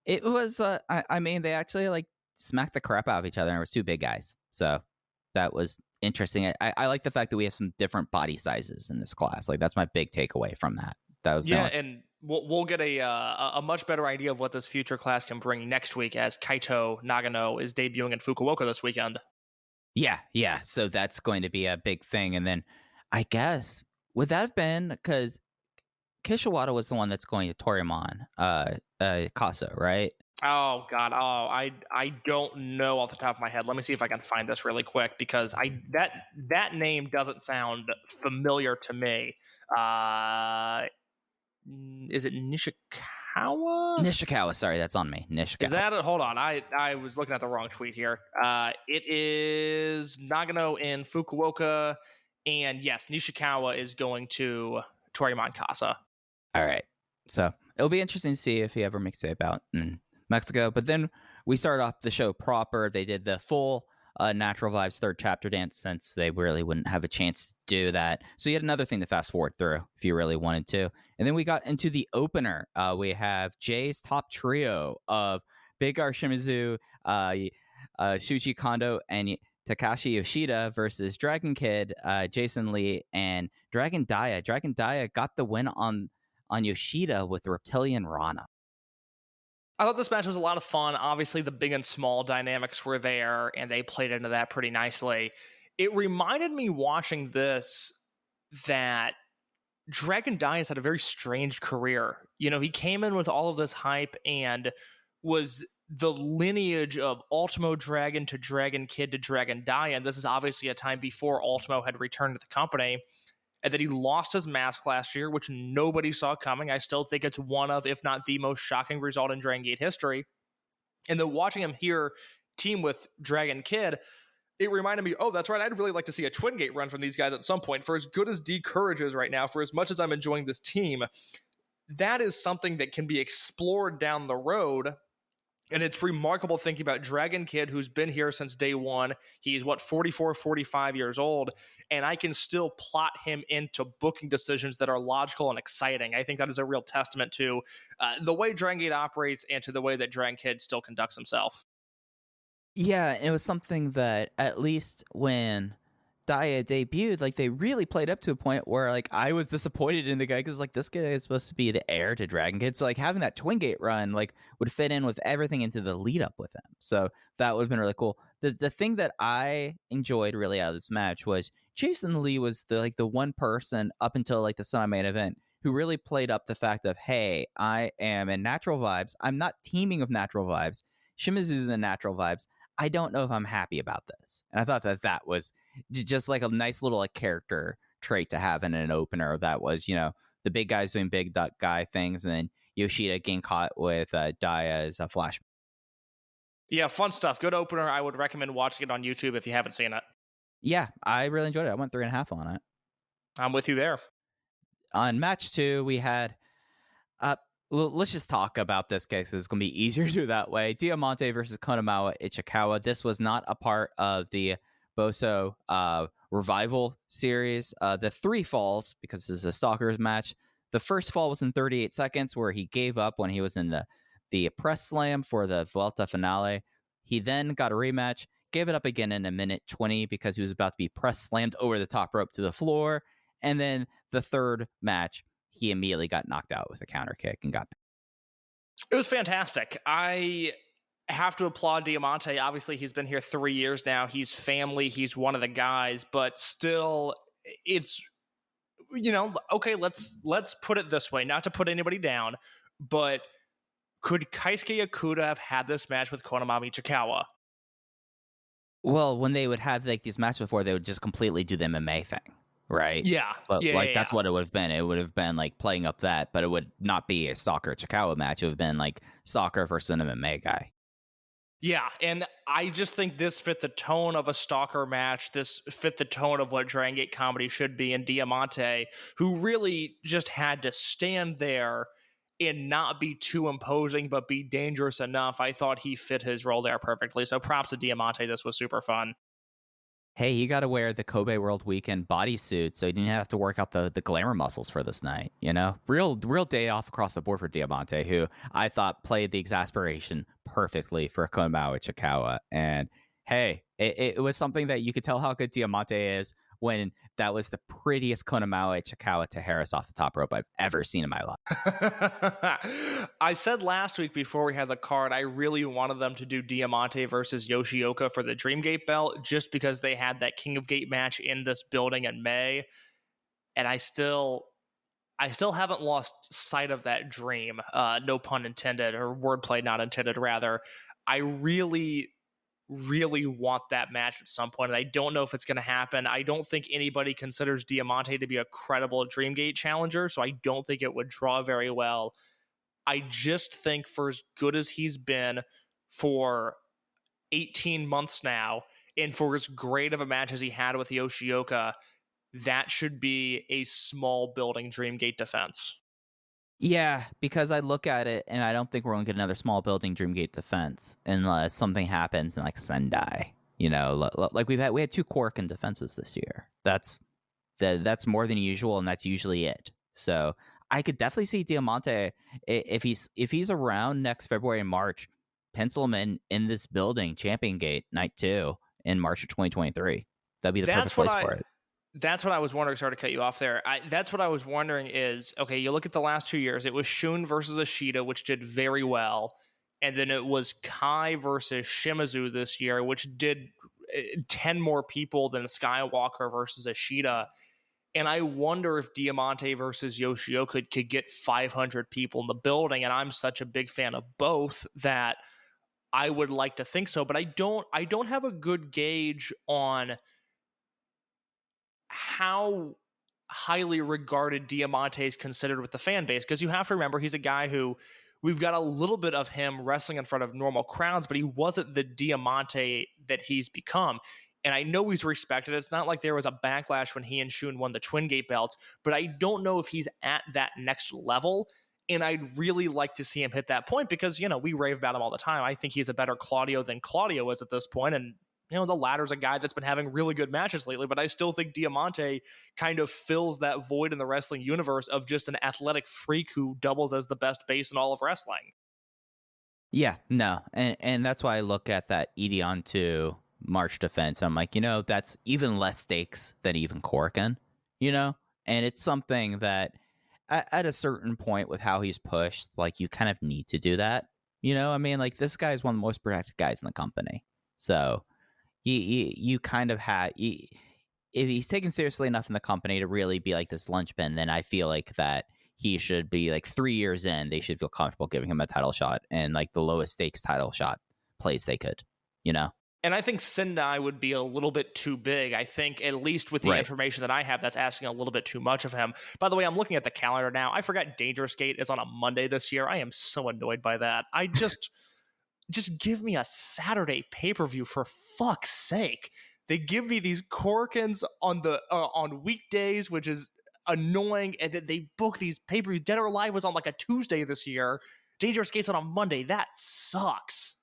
It was, I mean, they actually like smacked the crap out of each other, and it was two big guys. So that was interesting. I like the fact that we have some different body sizes in this class. Like that's my big takeaway from that. That was and we'll get a much better idea of what this future class can bring next week as Kaito Nagano is debuting in Fukuoka this weekend. Yeah. So that's going to be a big thing. And then I guess would that have been because Kishiwada was the one that's going to Toryumon Casa, right? Oh God! Oh, I don't know off the top of my head. Let me see if I can find this really quick because that name doesn't sound familiar to me. Is it Nishikawa? Nishikawa, sorry, that's on me. Nishikawa. Is that it? Hold on, I was looking at the wrong tweet here. It is Nagano in Fukuoka, and yes, Nishikawa is going to Toryumon Casa. All right, so it'll be interesting to see if he ever makes it out in Mexico. But then we started off the show proper. They did the full Natural Vibes third chapter dance since they really wouldn't have a chance to do that. So you had another thing to fast forward through if you really wanted to. And then we got into the opener. We have Jay's top trio of Big R Shimizu, Shuji Kondo, and Takashi Yoshida versus Dragon Kid, Jason Lee, and Dragon Dia. Dragon Dia got the win on Yoshida with Reptilian Rana. I thought this match was a lot of fun. Obviously, the big and small dynamics were there, and they played into that pretty nicely. It reminded me watching this that Dragon Dia has had a very strange career. You know, he came in with all of this hype and was the lineage of Ultimo Dragon to Dragon Kid to Dragon Dia, and this is obviously a time before Ultimo had returned to the company. And that he lost his mask last year, which nobody saw coming. I still think it's one of, if not the most shocking result in Dragongate history. And then watching him here team with Dragon Kid, it reminded me, oh, that's right, I'd really like to see a Twin Gate run from these guys at some point. For as good as D Courage is right now, for as much as I'm enjoying this team, that is something that can be explored down the road. And it's remarkable thinking about Dragon Kid, who's been here since day one. He's, 44, 45 years old. And I can still plot him into booking decisions that are logical and exciting. I think that is a real testament to the way Dragon Gate operates and to the way that Dragon Kid still conducts himself. Yeah, it was something that at least when Dia debuted, like they really played up to a point where like I was disappointed in the guy because like this guy is supposed to be the heir to Dragon Kid. So like having that Twin Gate run like would fit in with everything into the lead up with him. So that would have been really cool. The thing that I enjoyed really out of this match was Jason Lee was the one person up until like the semi-main event who really played up the fact of, hey, I am in Natural Vibes. I'm not teaming with Natural Vibes. Shimizu's in Natural Vibes. I don't know if I'm happy about this. And I thought that was just like a nice little like character trait to have in an opener. That was, you know, the big guys doing big guy things, and then Yoshida getting caught with Dia as a flashback. Yeah, fun stuff. Good opener. I would recommend watching it on YouTube if you haven't seen it. Yeah, I really enjoyed it. I went 3.5 on it. I'm with you there. On match 2, we had let's just talk about this case. It's going to be easier to do that way. Diamante versus Konamawa Ichikawa. This was not a part of the Boso revival series. The 3 falls, because this is a Stalkers match. The first fall was in 38 seconds, where he gave up when he was in the press slam for the Vuelta finale. He then got a rematch, gave it up again in 1:20 because he was about to be press slammed over the top rope to the floor. And then the third match, he immediately got knocked out with a counter kick and got. It was fantastic. I have to applaud Diamante. Obviously, he's been here 3 years now. He's family. He's one of the guys, but still, it's, you know, okay, let's put it this way, not to put anybody down, but could Keisuke Okuda have had this match with Konamawa Ichikawa? Well, when they would have like these matches before, they would just completely do the MMA thing. Right. Yeah. But yeah, that's what it would have been. It would have been like playing up that, but it would not be a Stalker Ichikawa match. It would have been like Stalker versus an MMA guy. Yeah, and I just think this fit the tone of a Stalker match. This fit the tone of what Dragon Gate comedy should be. And Diamante, who really just had to stand there and not be too imposing, but be dangerous enough. I thought he fit his role there perfectly. So props to Diamante. This was super fun. Hey, you got to wear the Kobe World Weekend bodysuit so you didn't have to work out the glamour muscles for this night. Real day off across the board for Diamante, who I thought played the exasperation perfectly for Komao Ichikawa. And hey, it was something that you could tell how good Diamante is when that was the prettiest Konamawa Ichikawa to Harris off the top rope I've ever seen in my life. I said last week before we had the card, I really wanted them to do Diamante versus Yoshioka for the Dreamgate belt just because they had that King of Gate match in this building in May. And I still haven't lost sight of that dream. No pun intended, or wordplay not intended, rather. I really want that match at some point, and I don't know if it's going to happen. I don't think anybody considers Diamante to be a credible Dreamgate challenger, so I don't think it would draw very well. I just think for as good as he's been for 18 months now, and for as great of a match as he had with Yoshioka, that should be a small building Dreamgate defense. Yeah, because I look at it and I don't think we're going to get another small building Dreamgate defense unless something happens in like Sendai. Like we had 2 Korakuen defenses this year. That's more than usual, and that's usually it. So I could definitely see Diamante, if he's around next February and March, pencil him in this building, Champion Gate Night 2 in March of 2023. That'd be the perfect place for it. That's what I was wondering. Sorry to cut you off there. That's what I was wondering is, okay, you look at the last 2 years. It was Shun versus Ishida, which did very well. And then it was Kai versus Shimizu this year, which did 10 more people than Skywalker versus Ishida. And I wonder if Diamante versus Yoshioka could get 500 people in the building. And I'm such a big fan of both that I would like to think so. But I don't have a good gauge on how highly regarded Diamante is considered with the fan base, because you have to remember he's a guy who we've got a little bit of him wrestling in front of normal crowds, but he wasn't the Diamante that he's become. And I know he's respected. It's not like there was a backlash when he and Shun won the Twin Gate belts, but I don't know if he's at that next level. And I'd really like to see him hit that point because, we rave about him all the time. I think he's a better Claudio than Claudio is at this point. And the latter's a guy that's been having really good matches lately, but I still think Diamante kind of fills that void in the wrestling universe of just an athletic freak who doubles as the best base in all of wrestling. Yeah, no. And that's why I look at that Edion 2 March defense. I'm like, that's even less stakes than even Korakuen, and it's something that at a certain point with how he's pushed, like you kind of need to do that. Like this guy is one of the most protected guys in the company. So you kind of have, if he's taken seriously enough in the company to really be like this linchpin, then I feel like that he should be like 3 years in, they should feel comfortable giving him a title shot and like the lowest stakes title shot place they could, And I think Sendai would be a little bit too big. I think, at least with the information that I have, that's asking a little bit too much of him. By the way, I'm looking at the calendar now. I forgot Dangerous Gate is on a Monday this year. I am so annoyed by that. I just give me a Saturday pay-per-view for fuck's sake. They give me these Korakuens on weekdays, which is annoying, and then they book these pay-per-views. Dead or Alive was on like a Tuesday this year. Dangerous Gate's on a Monday. That sucks.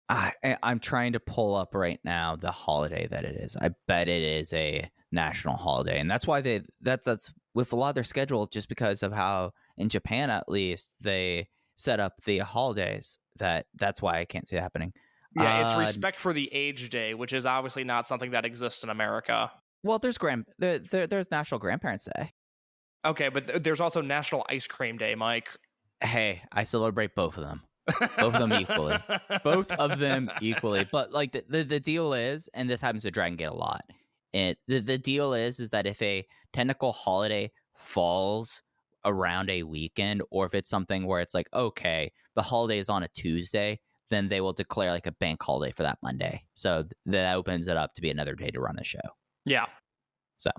I'm trying to pull up right now the holiday that it is. I bet it is a national holiday, and that's why that's with a lot of their schedule, just because of how in Japan at least they set up the holidays. That's why I can't see it happening. Yeah, it's respect for the age day, which is obviously not something that exists in America. Well, there's National Grandparents Day. Okay, but there's also National Ice Cream Day, Mike. Hey, I celebrate both of them. Both of them equally. Both of them equally. But like the deal is, and this happens to Dragongate a lot, the deal is that if a technical holiday falls around a weekend, or if it's something where it's like, okay, the holiday is on a Tuesday, then they will declare like a bank holiday for that Monday. So that opens it up to be another day to run a show. Yeah. So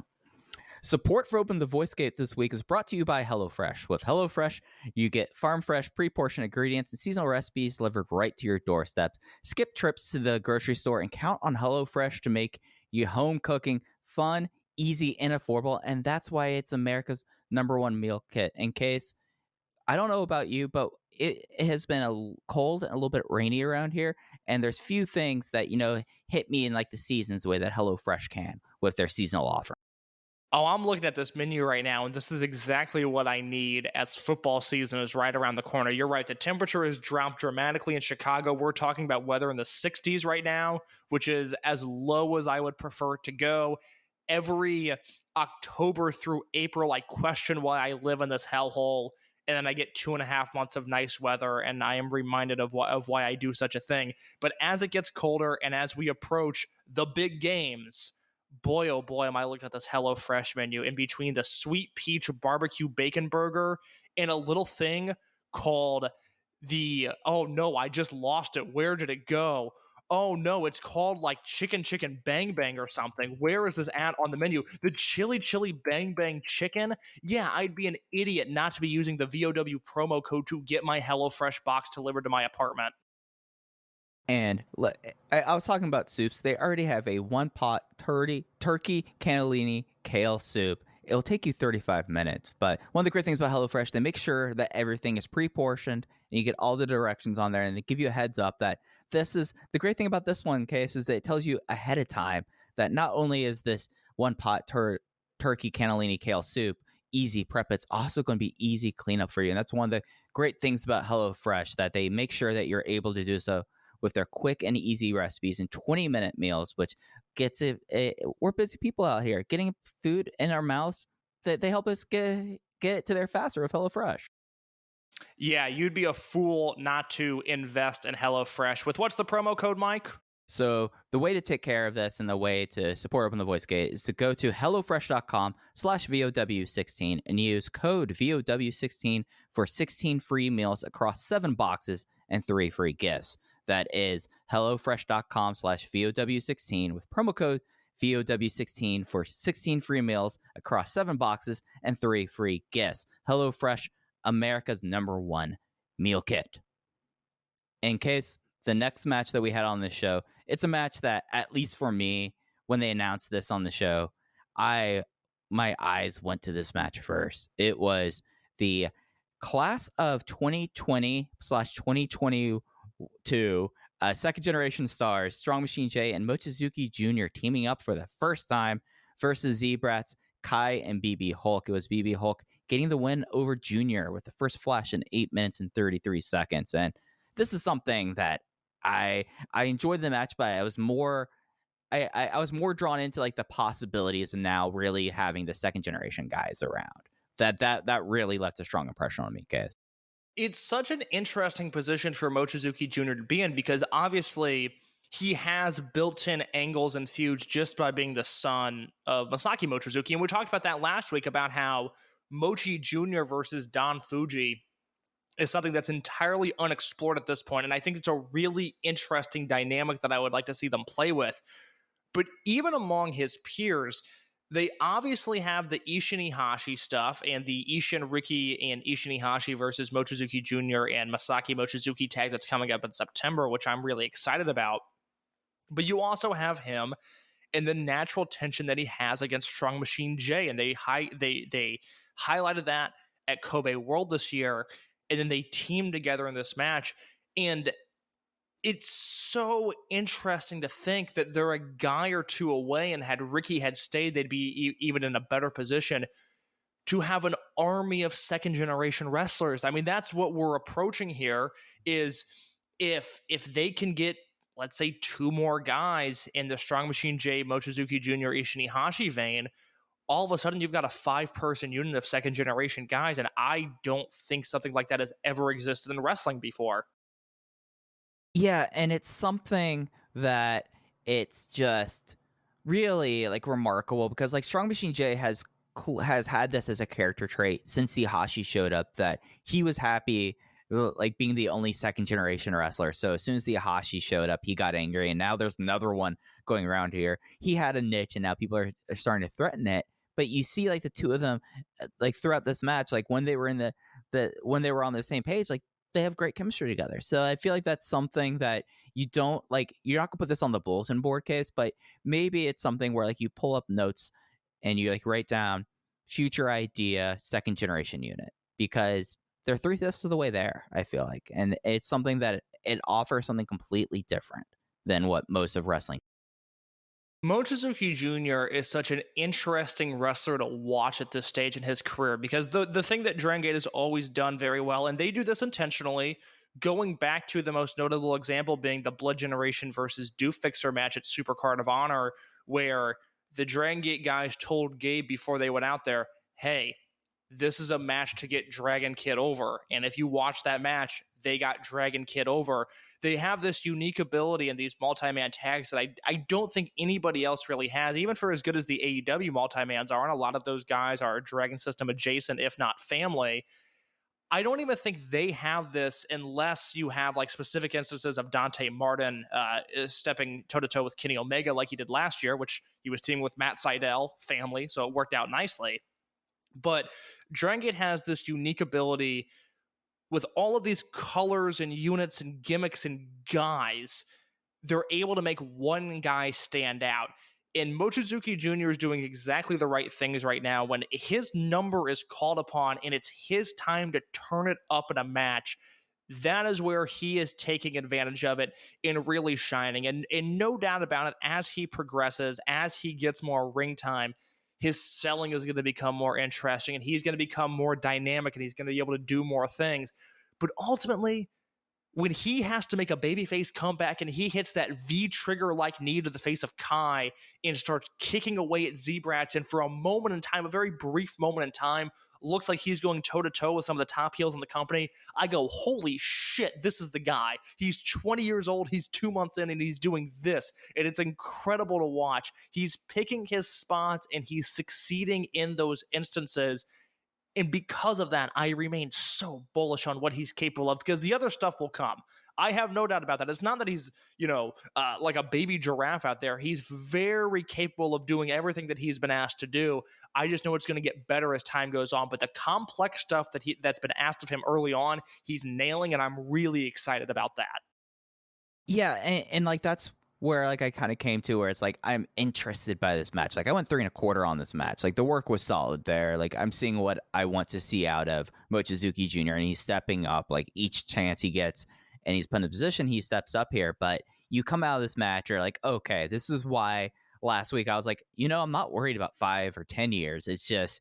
support for Open the Voice Gate this week is brought to you by HelloFresh. With HelloFresh, you get farm fresh, pre-portioned ingredients and seasonal recipes delivered right to your doorsteps. Skip trips to the grocery store and count on HelloFresh to make your home cooking fun, easy, and affordable. And that's why it's America's #1 meal kit. In case, I don't know about you, but it has been cold and a little bit rainy around here, and there's few things that hit me in like the seasons the way that HelloFresh can with their seasonal offer. Oh, I'm looking at this menu right now, and this is exactly what I need as football season is right around the corner. You're right. The temperature has dropped dramatically in Chicago. We're talking about weather in the 60s right now, which is as low as I would prefer it to go. Every October through April, I question why I live in this hellhole, and then I get 2.5 months of nice weather, and I am reminded of why I do such a thing. But as it gets colder and as we approach the big games, boy, oh boy, am I looking at this HelloFresh menu in between the sweet peach barbecue bacon burger and a little thing called oh no, I just lost it. Where did it go? Oh no, it's called like chicken bang bang or something. Where is this at on the menu? The chili bang bang chicken? Yeah, I'd be an idiot not to be using the VOW promo code to get my HelloFresh box delivered to my apartment. And I was talking about soups. They already have a one-pot turkey cannellini kale soup. It'll take you 35 minutes. But one of the great things about HelloFresh, they make sure that everything is pre-portioned, and you get all the directions on there, and they give you a heads up that this is the great thing about this one case is that it tells you ahead of time that not only is this one-pot turkey cannellini kale soup easy prep, it's also going to be easy cleanup for you. And that's one of the great things about HelloFresh, that they make sure that you're able to do so with their quick and easy recipes and 20-minute meals, which gets it. We're busy people out here getting food in our mouths. That they help us get it to there faster with HelloFresh. Yeah, you'd be a fool not to invest in HelloFresh. With what's the promo code, Mike? So the way to take care of this and the way to support Open the Voice Gate is to go to HelloFresh.com/VOW16 and use code VOW16 for 16 free meals across 7 boxes and 3 free gifts. That is HelloFresh.com/VOW16 with promo code VOW16 for 16 free meals across 7 boxes and 3 free gifts. HelloFresh, America's #1 meal kit. In case the next match that we had on this show, it's a match that, at least for me, when they announced this on the show, my eyes went to this match first. It was the class of 2020/2022 second generation stars Strong Machine J and Mochizuki Jr. teaming up for the first time versus Z-Brats, Kai and BB Hulk. It was BB Hulk getting the win over Jr. with the first flash in 8 minutes and 33 seconds. And this is something that I enjoyed the match, but I was more drawn into like the possibilities of now really having the second generation guys around. That really left a strong impression on me, guys. It's such an interesting position for Mochizuki Jr. to be in, because obviously he has built-in angles and feuds just by being the son of Masaki Mochizuki. And we talked about that last week, about how Mochi Jr. versus Don Fuji is something that's entirely unexplored at this point. And I think it's a really interesting dynamic that I would like to see them play with. But even among his peers, they obviously have the Ishin Ihashi stuff and the Ishin Riki and Ishin Ihashi versus Mochizuki Jr. and Masaki Mochizuki tag that's coming up in September, which I'm really excited about. But you also have him and the natural tension that he has against Strong Machine J, and they highlighted that at Kobe World this year, and then they teamed together in this match. And it's so interesting to think that they're a guy or two away, and had Ricky had stayed, they'd be even in a better position to have an army of second-generation wrestlers. I mean, that's what we're approaching here, is if they can get, let's say, 2 more guys in the Strong Machine J, Mochizuki Jr., Ishin Ihashi vein, all of a sudden you've got a 5-person unit of second-generation guys, and I don't think something like that has ever existed in wrestling before. Yeah, and it's something that it's just really like remarkable, because like Strong Machine J has had this as a character trait since the Ihashi showed up, that he was happy like being the only second generation wrestler. So as soon as the Ihashi showed up, he got angry, and now there's another one going around here. He had a niche, and now people are starting to threaten it. But you see like the two of them like throughout this match, like when they were in when they were on the same page, like they have great chemistry together. So I feel like that's something that you don't like, you're not gonna put this on the bulletin board case, but maybe it's something where like you pull up notes and you like write down future idea second generation unit, because they're 3/5 of the way there, I feel like. And it's something that it offers something completely different than what most of wrestling. Mochizuki Jr. is such an interesting wrestler to watch at this stage in his career, because the thing that Dragongate has always done very well, and they do this intentionally, going back to the most notable example being the Blood Generation versus Do Fixer match at Supercard of Honor, where the Dragongate guys told Gabe before they went out there, hey, this is a match to get Dragon Kid over. And if you watch that match, they got Dragon Kid over. They have this unique ability in these multi-man tags that I don't think anybody else really has, even for as good as the AEW multi-mans are. And a lot of those guys are Dragon System adjacent, if not family. I don't even think they have this unless you have like specific instances of Dante Martin stepping toe-to-toe with Kenny Omega like he did last year, which he was teaming with Matt Sydal, family, so it worked out nicely. But Dragongate has this unique ability with all of these colors and units and gimmicks and guys. They're able to make one guy stand out. And Mochizuki Jr. is doing exactly the right things right now. When his number is called upon and it's his time to turn it up in a match, that is where he is taking advantage of it and really shining. And no doubt about it, as he progresses, as he gets more ring time, his selling is going to become more interesting and he's going to become more dynamic and he's going to be able to do more things. But ultimately, when he has to make a babyface comeback and he hits that V-trigger-like knee to the face of Kai and starts kicking away at Z-Brats, and for a moment in time, a very brief moment in time, looks like he's going toe-to-toe with some of the top heels in the company, I go, holy shit, this is the guy. He's 20 years old, he's 2 months in, and he's doing this, and it's incredible to watch. He's picking his spots, and he's succeeding in those instances. And because of that, I remain so bullish on what he's capable of, because the other stuff will come. I have no doubt about that. It's not that he's, like a baby giraffe out there. He's very capable of doing everything that he's been asked to do. I just know it's going to get better as time goes on. But the complex stuff that's been asked of him early on, he's nailing, and I'm really excited about that. Yeah, and like that's where like I kind of came to where it's like I'm interested by this match. Like I went 3 1/4 on this match. Like the work was solid there. Like I'm seeing what I want to see out of Mochizuki Jr. and he's stepping up. Like each chance he gets and he's put in a position, he steps up here. But you come out of this match, you're like, okay, this is why last week I was like, I'm not worried about 5 or 10 years. It's just,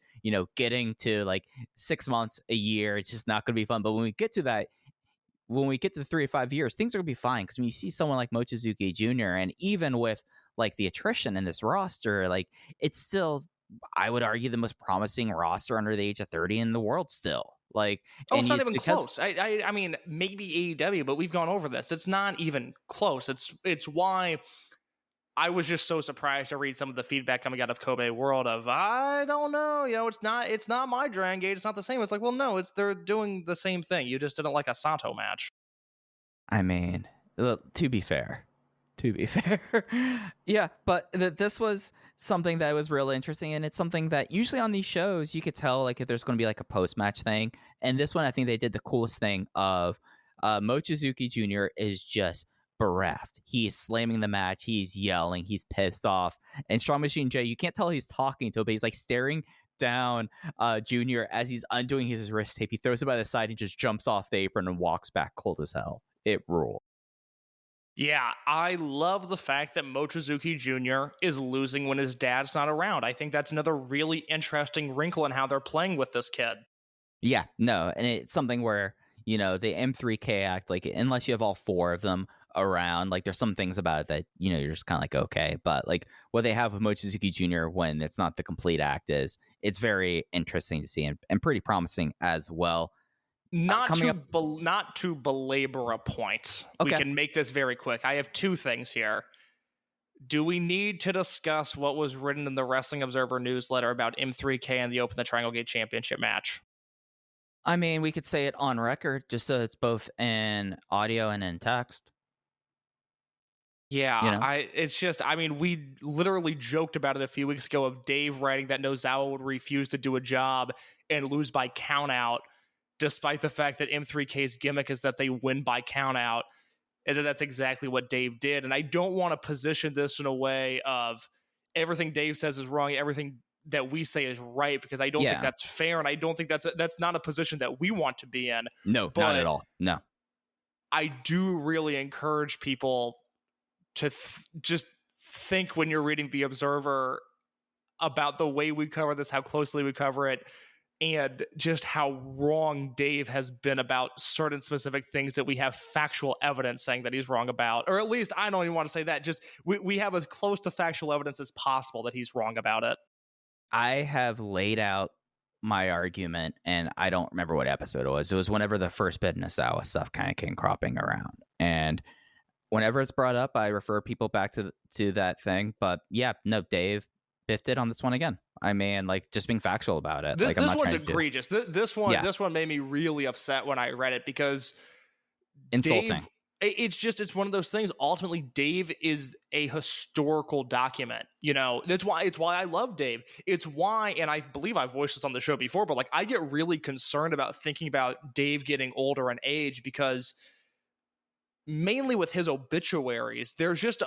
getting to like 6 months, a year. It's just not going to be fun. But when we get to the 3 to 5 years, things are going to be fine. Because when you see someone like Mochizuki Jr., and even with like the attrition in this roster, like it's still, I would argue, the most promising roster under the age of 30 in the world still. Like, it's not even close. I mean, maybe AEW, but we've gone over this. It's not even close. It's why I was just so surprised to read some of the feedback coming out of Kobe World of, I don't know, it's not my Dragongate. It's not the same. It's like, well, no, they're doing the same thing. You just didn't like a Sato match. I mean, to be fair. Yeah, but this was something that was really interesting, and it's something that usually on these shows you could tell like if there's going to be like a post-match thing. And this one, I think they did the coolest thing of Mochizuki Jr. is just bereft. He is slamming the match. He's yelling. He's pissed off. And Strong Machine J, you can't tell he's talking to him, but he's like staring down Junior as he's undoing his wrist tape. He throws it by the side and just jumps off the apron and walks back cold as hell. It ruled. Yeah, I love the fact that Mochizuki Jr. is losing when his dad's not around. I think that's another really interesting wrinkle in how they're playing with this kid. Yeah, no, and it's something where, the M3K act, like, unless you have all 4 of them around, like, there's some things about it that, you're just kind of like, okay. But, like, what they have with Mochizuki Jr. when it's not the complete act it's very interesting to see and pretty promising as well. Not to belabor a point. Okay. We can make this very quick. I have 2 things here. Do we need to discuss what was written in the Wrestling Observer newsletter about M3K and the Open the Dragongate Championship match? I mean, we could say it on record, just so it's both in audio and in text. Yeah, we literally joked about it a few weeks ago of Dave writing that Nozawa would refuse to do a job and lose by countout, despite the fact that M3K's gimmick is that they win by countout. And that's exactly what Dave did. And I don't want to position this in a way of everything Dave says is wrong, everything that we say is right, because I don't think that's fair, and I don't think that's not a position that we want to be in. No, but not at all. No. I do really encourage people to just think when you're reading The Observer about the way we cover this, how closely we cover it, and just how wrong Dave has been about certain specific things that we have factual evidence saying that he's wrong about. Or at least, I don't even want to say that, just we have as close to factual evidence as possible that he's wrong about it. I have laid out my argument, and I don't remember what episode it was. It was whenever the first bit of Nasawa stuff kind of came cropping around. And whenever it's brought up, I refer people back to that thing. But yeah, no, Dave biffed it on this one again. I mean, like, just being factual about it. This I'm not one's egregious. This one made me really upset when I read it, because insulting. It's one of those things. Ultimately, Dave is a historical document. You know, it's why I love Dave. It's why, and I believe I voiced this on the show before, but like, I get really concerned about thinking about Dave getting older in age, because mainly with his obituaries, there's just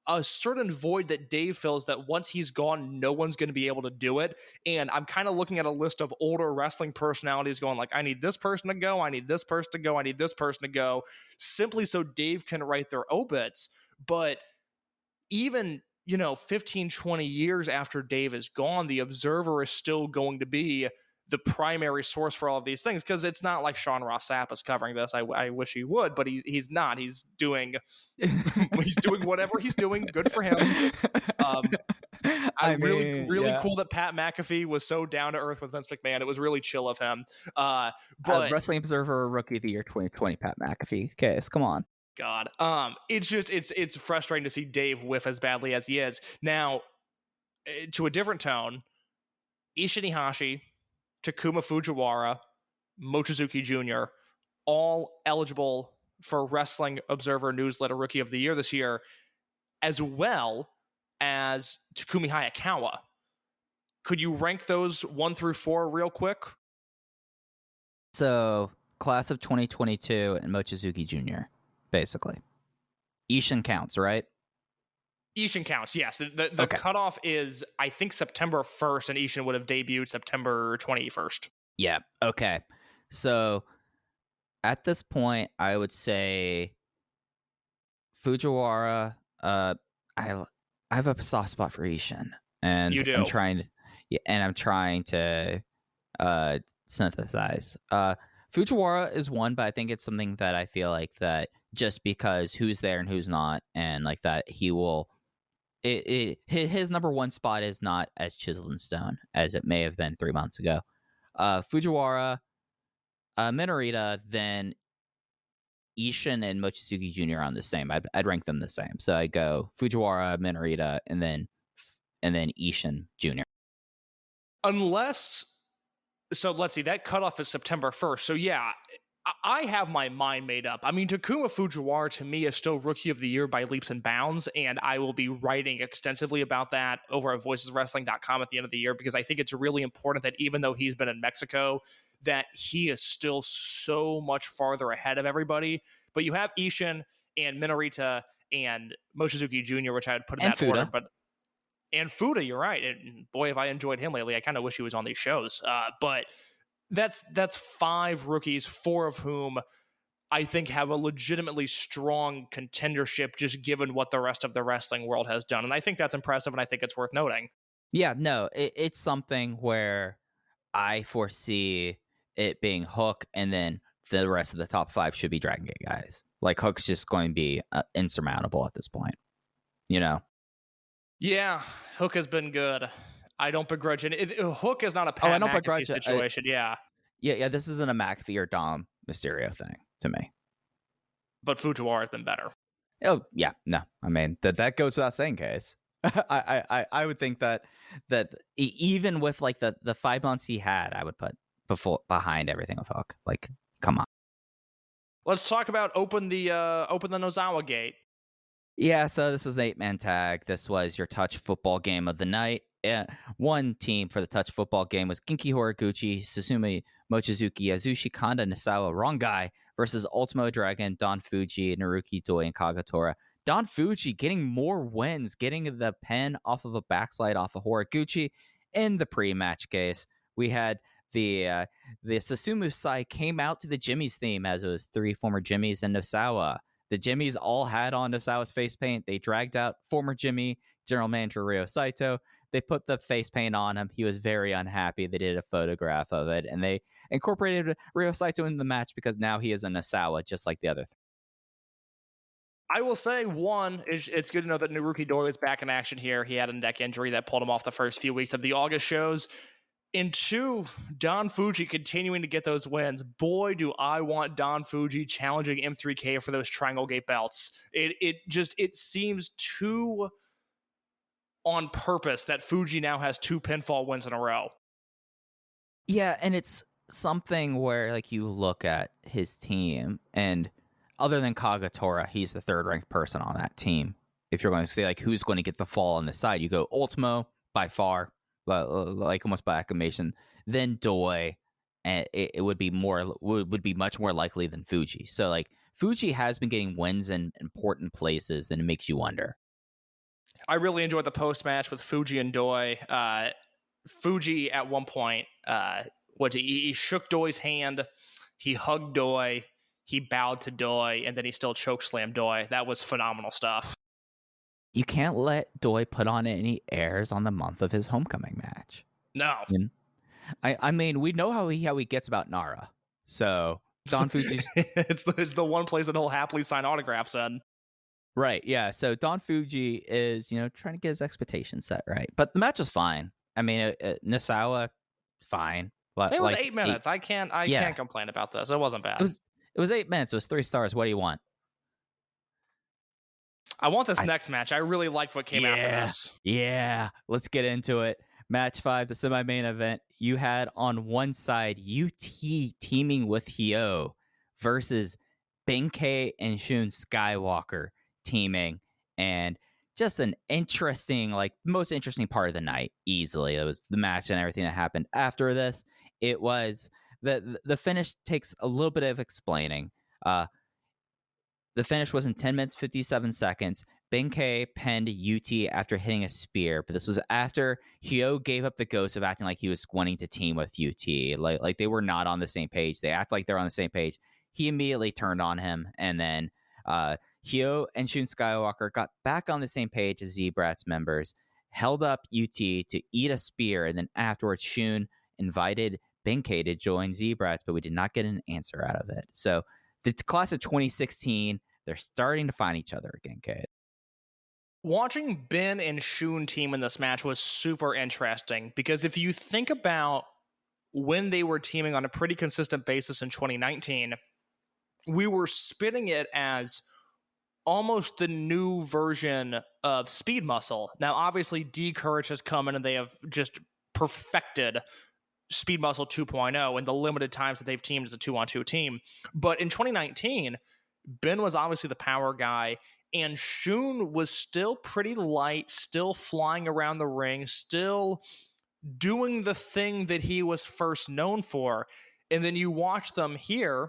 a certain void that Dave fills that once he's gone, no one's going to be able to do it. And I'm kind of looking at a list of older wrestling personalities going like, I need this person to go, I need this person to go, I need this person to go, simply so Dave can write their obits. But even, 15, 20 years after Dave is gone, the Observer is still going to be the primary source for all of these things, because it's not like Sean Ross Sapp is covering this. I wish he would, but he's not. He's doing whatever he's doing. Good for him. Really cool that Pat McAfee was so down to earth with Vince McMahon. It was really chill of him. But Wrestling Observer Rookie of the Year 2020, Pat McAfee case. Come on. God. It's frustrating to see Dave whiff as badly as he is. Now, to a different tone, Ishin Ihashi, Takuma Fujiwara, Mochizuki Jr., all eligible for Wrestling Observer Newsletter Rookie of the Year this year, as well as Takumi Hayakawa. Could you rank those 1 through 4 real quick? So, class of 2022 and Mochizuki Jr., basically. Ishin counts, right? Ishin counts, yes. The cutoff is, I think, September 1st, and Ishin would have debuted September 21st. Yeah, okay. So, at this point, I would say Fujiwara, I have a soft spot for Ishin. And you do. I'm trying to synthesize. Fujiwara is one, but I think it's something that I feel like that just because who's there and who's not, and like that he will... his number one spot is not as chiseled in stone as it may have been 3 months ago. Fujiwara, Minorita, then Ishin and Mochizuki Jr. on the same. I'd rank them the same. So I go Fujiwara, Minorita, and then Ishin Jr. So let's see, that cutoff is September 1st. So yeah, I have my mind made up. I mean, Takuma Fujiwara to me is still Rookie of the Year by leaps and bounds, and I will be writing extensively about that over at voiceswrestling.com at the end of the year, because I think it's really important that even though he's been in Mexico, that he is still so much farther ahead of everybody. But you have Ishin and Minorita and Mochizuki Jr., which I would put in that order. And Fuda, you're right. And boy, have I enjoyed him lately. I kind of wish he was on these shows. But that's 5 rookies, 4 of whom I think have a legitimately strong contendership, just given what the rest of the wrestling world has done. And I think that's impressive, and I think it's worth noting. Yeah, no, it's something where I foresee it being Hook, and then the rest of the top 5 should be Dragongate guys. Like, Hook's just going to be insurmountable at this point, Yeah, Hook has been good. I don't begrudge it. Hook is not a Pat McAfee situation. Yeah, this isn't a McAfee or Dom Mysterio thing to me. But Fujiwara has been better. Oh yeah, no, I mean that goes without saying, Case. I would think that even with like the 5 months he had, I would put behind everything with Hook. Like, come on. Let's talk about open the Nozawa Gate. Yeah, so this was an 8-man tag. This was your touch football game of the night. One team for the touch football game was Genki Horiguchi, Susumu Mochizuki, Yasushi Kanda, Nasawa, wrong guy, versus Ultimo Dragon, Don Fuji, Naruki Doi, and Kagatora. Don Fuji getting more wins, getting the pin off of a backslide off of Horiguchi, In the pre-match case, we had the Susumu side came out to the Jimmy's theme, as it was 3 former Jimmys and Nosawa. The Jimmys all had on Nosawa's face paint. They dragged out former Jimmy, general manager Ryo Saito. They put the face paint on him. He was very unhappy. They did a photograph of it, and they incorporated Ryo Saito into the match because now he is a Nosawa, just like the other three. I will say, one, it's good to know that Naruki Doi is back in action here. He had a neck injury that pulled him off the first few weeks of the August shows. And 2, Don Fuji continuing to get those wins. Boy, do I want Don Fuji challenging M3K for those Dragongate belts. It seems too on purpose that Fuji now has 2 pinfall wins in a row. Yeah, and it's something where like you look at his team, and other than Kagetora, he's the 3rd ranked person on that team. If you're going to say like who's going to get the fall on the side, you go Ultimo by far, like almost by acclamation, then Doi, and it would be much more likely than Fuji. So like Fuji has been getting wins in important places, and it makes you wonder. I really enjoyed the post match with Fuji and Doi. Fuji at one point, he shook Doi's hand, he hugged Doi, he bowed to Doi, and then he still chokeslammed Doi. That was phenomenal stuff. You can't let Doi put on any airs on the month of his homecoming match. No. I mean, we know how he gets about Nara. So Don Fuji's it's the one place that he'll happily sign autographs in. Right, yeah. So Don Fuji is, trying to get his expectations set right. But the match is fine. I mean, Nosawa, fine. It was 8 minutes. I can't complain about this. It wasn't bad. It was 8 minutes. It was 3 stars. What do you want? I want this next match. I really liked what came after this. Yeah, let's get into it. Match 5, the semi-main event. You had on one side UT teaming with Hyo versus Ben-K and Shun Skywalker teaming, and just an interesting, most interesting part of the night. Easily, it was the match and everything that happened after this. It was the finish takes a little bit of explaining. The finish was in 10 minutes 57 seconds. Ben-K penned UT after hitting a spear, but this was after Hyo gave up the ghost of acting like he was wanting to team with UT. Like they were not on the same page. They act like they're on the same page. He immediately turned on him, and then Hyo and Shun Skywalker got back on the same page as Z-Brat's members, held up UT to eat a spear, and then afterwards Shun invited Ben-K to join Z-Brats, but we did not get an answer out of it. So the class of 2016, they're starting to find each other again, Kate. Watching Ben and Shun team in this match was super interesting, because if you think about when they were teaming on a pretty consistent basis in 2019, we were spinning it as almost the new version of Speed Muscle. Now, obviously, D Courage has come in and they have just perfected Speed Muscle 2.0 in the limited times that they've teamed as a 2-on-2 team. But in 2019, Ben was obviously the power guy, and Shun was still pretty light, still flying around the ring, still doing the thing that he was first known for. And then you watch them here,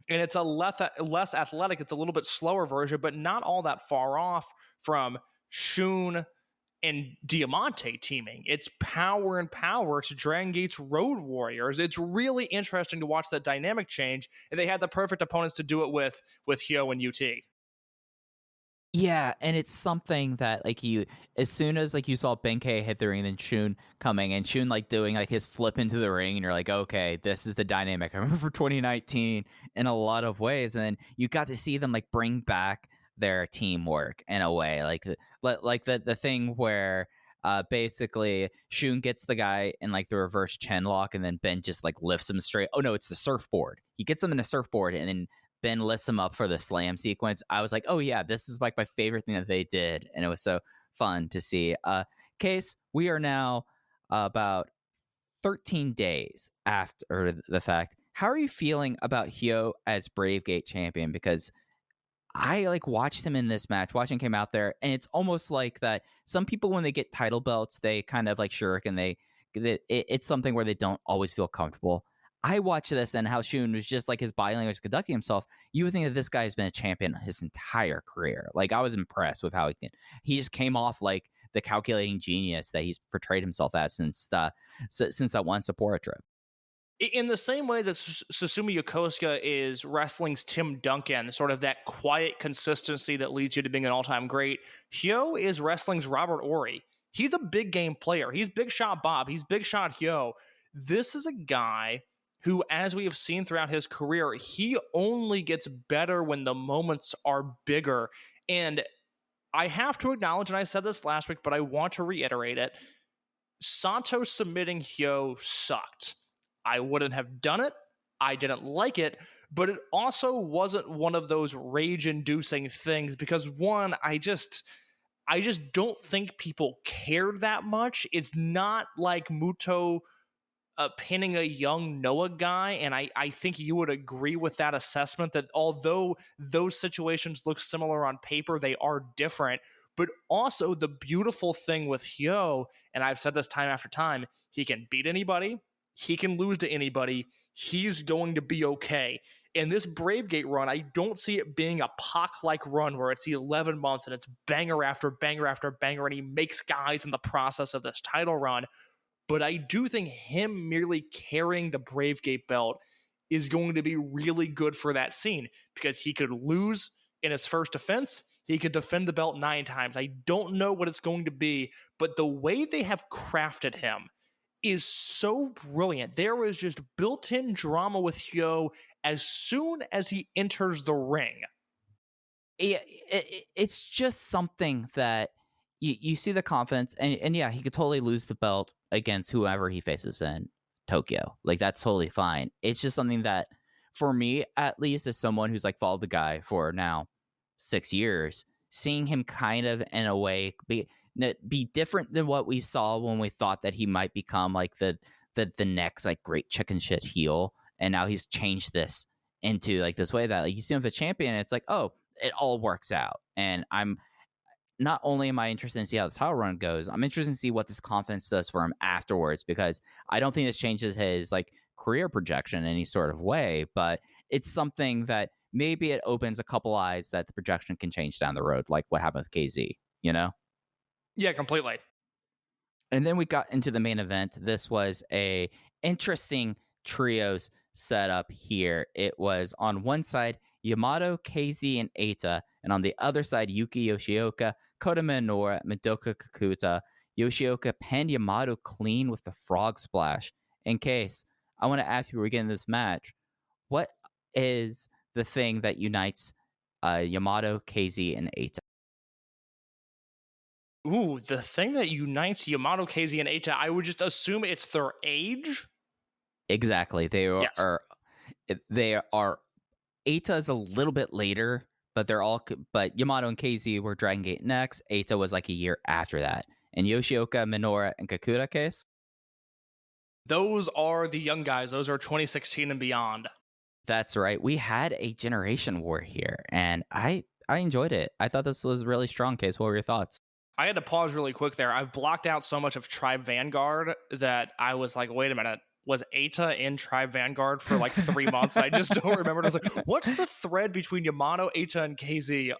and it's a less athletic, it's a little bit slower version, but not all that far off from Shun and Diamante teaming. It's power and power to Dragongate's Road Warriors. It's really interesting to watch that dynamic change, and they had the perfect opponents to do it with Hyo and UT. Yeah, and it's something that as soon as you saw Ben-K hit the ring, then Shun coming, and Shun doing his flip into the ring, and you're like, okay, this is the dynamic I remember for 2019 in a lot of ways. And then you got to see them bring back their teamwork in a way, the thing where basically Shun gets the guy in the reverse chin lock, and then Ben just lifts him straight. Oh no, it's the surfboard. He gets him in a surfboard, and then Ben lifts him up for the slam sequence. I was like, oh yeah, this is my favorite thing that they did, and it was so fun to see. Case, we are now about 13 days after the fact. How are you feeling about Hyo as Bravegate champion? Because I watched him in this match, watching him out there, and it's almost like that. Some people, when they get title belts, they kind of shirk, and it's something where they don't always feel comfortable. I watched this, and how Shun was just his body language conducting himself. You would think that this guy has been a champion his entire career. I was impressed with how he just came off the calculating genius that he's portrayed himself as since that one Sapporo trip. In the same way that Susumu Yokosuka is wrestling's Tim Duncan, sort of that quiet consistency that leads you to being an all-time great, Hyo is wrestling's Robert Ory. He's a big game player. He's Big Shot Bob. He's Big Shot Hyo. This is a guy who, as we have seen throughout his career, he only gets better when the moments are bigger. And I have to acknowledge, and I said this last week, but I want to reiterate it, Santo submitting Hyo sucked. I wouldn't have done it. I didn't like it, but it also wasn't one of those rage-inducing things because, one, I just don't think people cared that much. It's not like Muto pinning a young Noah guy, and I think you would agree with that assessment that although those situations look similar on paper, they are different. But also the beautiful thing with Hyo, and I've said this time after time, he can beat anybody. He can lose to anybody. He's going to be okay. And this Bravegate run, I don't see it being a Pac-like run where it's the 11 months and it's banger after banger after banger and he makes guys in the process of this title run. But I do think him merely carrying the Bravegate belt is going to be really good for that scene because he could lose in his first defense. He could defend the belt 9 times. I don't know what it's going to be, but the way they have crafted him is so brilliant. There is just built-in drama with Hyo as soon as he enters the ring. It's just something that you see the confidence, and yeah, he could totally lose the belt against whoever he faces in Tokyo. Like, that's totally fine. It's just something that, for me, at least, as someone who's like followed the guy for now 6 years, seeing him kind of in a way be different than what we saw when we thought that he might become like the next like great chicken shit heel, and now he's changed this into like this way that like you see him as a champion, and it's like, oh, it all works out. And I'm not only am I interested in see how the title run goes, I'm interested in see what this confidence does for him afterwards, because I don't think this changes his like career projection in any sort of way, but it's something that maybe it opens a couple eyes that the projection can change down the road, like what happened with KZ, you know? Yeah, completely. And then we got into the main event. This was a interesting trios setup here. It was on one side Yamato, KZ, and Eita, and on the other side Yuki Yoshioka, Kota Minoura, Madoka Kakuta. Yoshioka pinned Yamato clean with the frog splash. In case, I want to ask you, we're getting this match, what is the thing that unites Yamato, KZ, and Eita? Ooh, the thing that unites Yamato, KZ, and Eita, I would just assume it's their age. Exactly. They are. Eita is a little bit later, but but Yamato and KZ were Dragongate next. Eita was like a year after that. And Yoshioka, Minoura, and Kakuta case? Those are the young guys. Those are 2016 and beyond. That's right. We had a generation war here, and I enjoyed it. I thought this was really strong, Case. What were your thoughts? I had to pause really quick there. I've blocked out so much of Tribe Vanguard that I was like, wait a minute. Was Eita in Tribe Vanguard for like 3 months? I just don't remember. I was like, what's the thread between Yamato, Eita, and KZ?